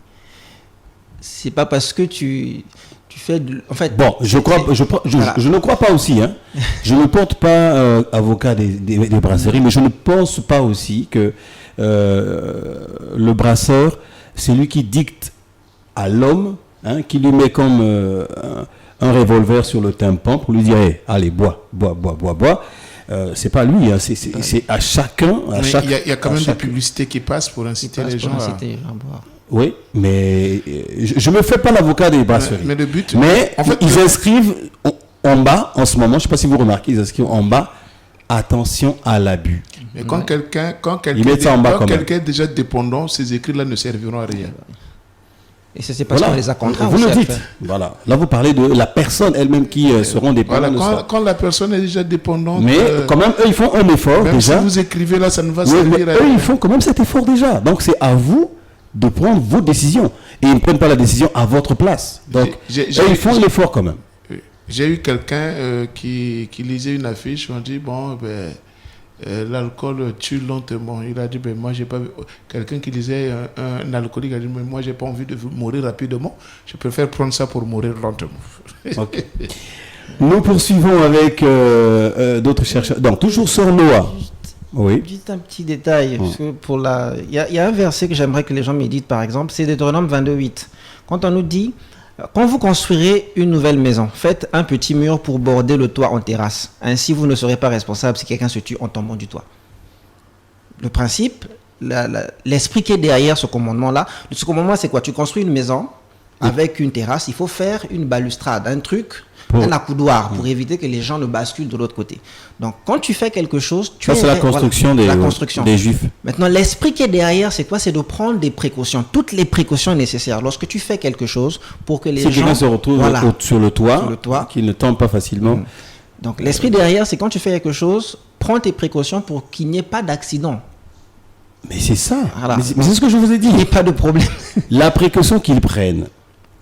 C'est pas parce que tu fais bon, je ne crois pas aussi, hein. Je ne porte pas avocat des brasseries, mais je ne pense pas aussi que le brasseur, c'est lui qui dicte à l'homme, hein, qui lui met comme un revolver sur le tympan pour lui dire hey, allez, bois. C'est pas lui, hein, c'est à chacun. Il y a quand même des publicités qui passent pour inciter les gens à boire. Oui, mais je ne me fais pas l'avocat des brasseries. Mais le but... Mais en fait, ils inscrivent en bas, en ce moment, je ne sais pas si vous remarquez, ils inscrivent en bas, attention à l'abus. Mais quand quelqu'un est déjà dépendant, ces écrits-là ne serviront à rien. Et c'est parce qu'on les a contraints vous aussi le à dites. faire. Voilà. Là, vous parlez de la personne elle-même qui seront dépendants Voilà, de ça. quand la personne est déjà dépendante. Mais quand même, eux, ils font un effort même déjà. si vous écrivez là, ça ne va Oui, servir mais à eux, rien. ils font quand même cet effort déjà. Donc, c'est à vous de prendre vos décisions. Et ils ne prennent pas la décision à votre place. Donc, eux, ils font l'effort quand même. J'ai eu quelqu'un qui lisait une affiche, on dit, bon, l'alcool tue lentement. Il a dit, moi, j'ai pas vu. Quelqu'un qui lisait un alcoolique a dit, mais moi, j'ai pas envie de mourir rapidement. Je préfère prendre ça pour mourir lentement. Ok. Nous poursuivons avec d'autres chercheurs. Donc, toujours sur Noah. Oui. Juste un petit détail. Parce que il y a un verset que j'aimerais que les gens méditent, par exemple, c'est Deutéronome 22:8. Quand on nous dit, quand vous construirez une nouvelle maison, faites un petit mur pour border le toit en terrasse. Ainsi, vous ne serez pas responsable si quelqu'un se tue en tombant du toit. Le principe, l'esprit qui est derrière ce commandement-là, ce commandement, c'est quoi? Tu construis une maison avec une terrasse, il faut faire une balustrade, un truc, un accoudoir pour éviter que les gens ne basculent de l'autre côté. Donc, quand tu fais quelque chose, Ça, c'est la construction, des Juifs. Maintenant, l'esprit qui est derrière, c'est quoi? C'est de prendre des précautions, toutes les précautions nécessaires. Lorsque tu fais quelque chose pour que les gens... Si quelqu'un se retrouve sur le toit, qu'il ne tombe pas facilement. Donc, l'esprit derrière, c'est quand tu fais quelque chose, prends tes précautions pour qu'il n'y ait pas d'accident. Mais c'est ça. Voilà. Mais c'est ce que je vous ai dit. Il n'y ait pas de problème. La précaution qu'ils prennent.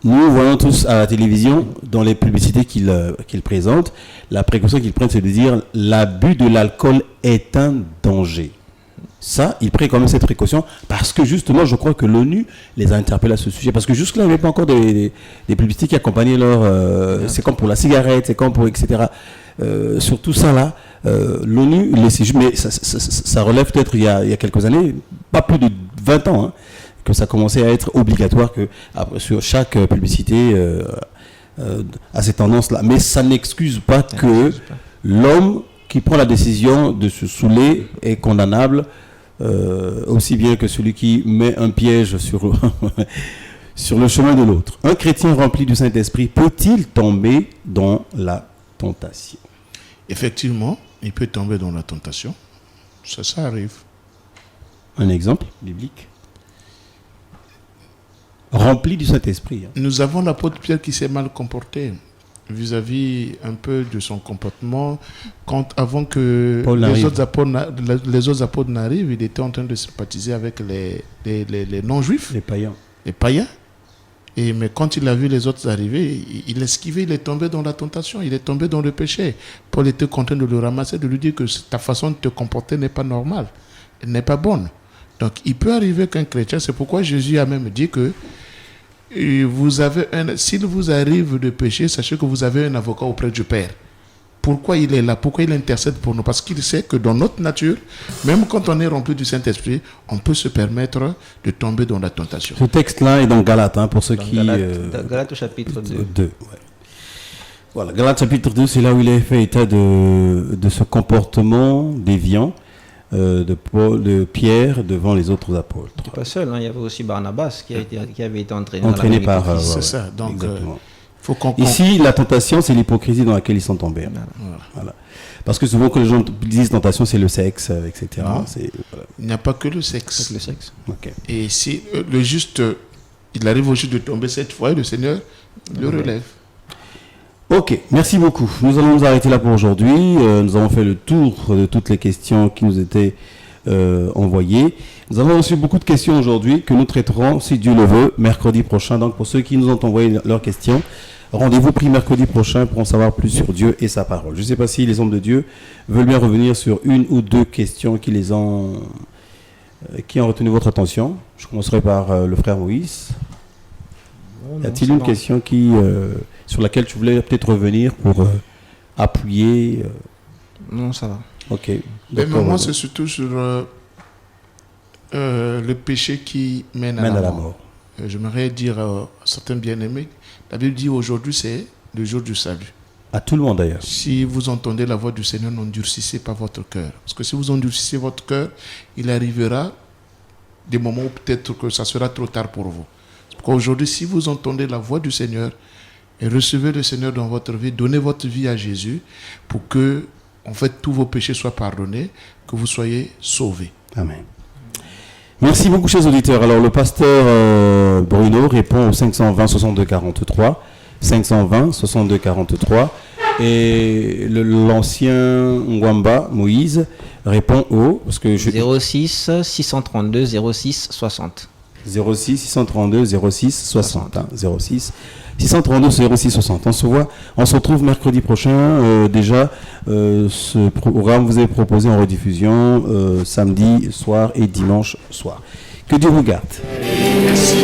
Nous voyons tous à la télévision, dans les publicités qu'ils présentent, la précaution qu'ils prennent, c'est de dire l'abus de l'alcool est un danger. Ça, ils prennent quand même cette précaution parce que justement, je crois que l'ONU les a interpellés à ce sujet. Parce que jusque-là, il n'y avait pas encore des publicités qui accompagnaient leur... c'est comme pour la cigarette, c'est comme pour etc. Sur tout ça là, l'ONU, mais ça relève peut-être il y a quelques années, pas plus de 20 ans, hein, que ça commençait à être obligatoire que sur chaque publicité à ces tendances-là. Mais ça n'excuse pas que l'homme qui prend la décision de se saouler est condamnable, aussi bien que celui qui met un piège sur, sur le chemin de l'autre. Un chrétien rempli du Saint-Esprit peut-il tomber dans la tentation? Effectivement, il peut tomber dans la tentation. Ça arrive. Un exemple biblique? Rempli du Saint-Esprit. Hein. Nous avons l'apôtre Pierre qui s'est mal comporté vis-à-vis un peu de son comportement. Avant que les autres apôtres n'arrivent, il était en train de sympathiser avec les non-juifs. Les païens. Les païens. Mais quand il a vu les autres arriver, il esquivait, il est tombé dans la tentation, il est tombé dans le péché. Paul était content de le ramasser, de lui dire que ta façon de te comporter n'est pas normale, elle n'est pas bonne. Donc, il peut arriver qu'un chrétien, c'est pourquoi Jésus a même dit que s'il vous arrive de pécher, sachez que vous avez un avocat auprès du Père. Pourquoi il est là? Pourquoi il intercède pour nous? Parce qu'il sait que dans notre nature, même quand on est rempli du Saint-Esprit, on peut se permettre de tomber dans la tentation. Ce texte-là est dans Galates, hein, pour ceux qui... Galates au chapitre 2. Ouais. Voilà, Galates chapitre 2, c'est là où il est fait état de ce comportement déviant de Pierre devant les autres apôtres. Il n'est pas seul, hein, il y avait aussi Barnabas qui avait été entraîné par... c'est ça, donc faut qu'on... Ici, la tentation, c'est l'hypocrisie dans laquelle ils sont tombés. Voilà. Parce que souvent, quand les gens disent tentation, c'est le sexe, etc. Voilà. Il n'y a pas que le sexe. Okay. Et si le juste, il arrive au juste de tomber cette fois, le Seigneur le relève. Ok, merci beaucoup. Nous allons nous arrêter là pour aujourd'hui. Nous avons fait le tour de toutes les questions qui nous étaient envoyées. Nous avons reçu beaucoup de questions aujourd'hui que nous traiterons, si Dieu le veut, mercredi prochain. Donc pour ceux qui nous ont envoyé leurs questions, rendez-vous pris mercredi prochain pour en savoir plus sur Dieu et sa parole. Je ne sais pas si les hommes de Dieu veulent bien revenir sur une ou deux questions qui ont retenu votre attention. Je commencerai par le frère Moïse. Y a-t-il une question sur laquelle tu voulais peut-être revenir pour appuyer Non, ça va. Ok. Mais moi, c'est surtout sur le péché qui mène à la mort. J'aimerais dire à certains bien-aimés, la Bible dit aujourd'hui c'est le jour du salut. À tout le monde d'ailleurs. Si vous entendez la voix du Seigneur, n'endurcissez pas votre cœur. Parce que si vous endurcissez votre cœur, il arrivera des moments où peut-être que ça sera trop tard pour vous. Aujourd'hui, si vous entendez la voix du Seigneur et recevez le Seigneur dans votre vie, donnez votre vie à Jésus pour que, en fait, tous vos péchés soient pardonnés, que vous soyez sauvés. Amen. Merci beaucoup, chers auditeurs. Alors, le pasteur Bruno répond au 520 62 43. 520 62 43. Et l'ancien Ngwamba, Moïse, répond au... Parce que 06 632 06 60. 06 632 06 60. 06 632 06 60. On se retrouve mercredi prochain. Déjà, ce programme vous est proposé en rediffusion samedi soir et dimanche soir. Que Dieu vous garde. Merci.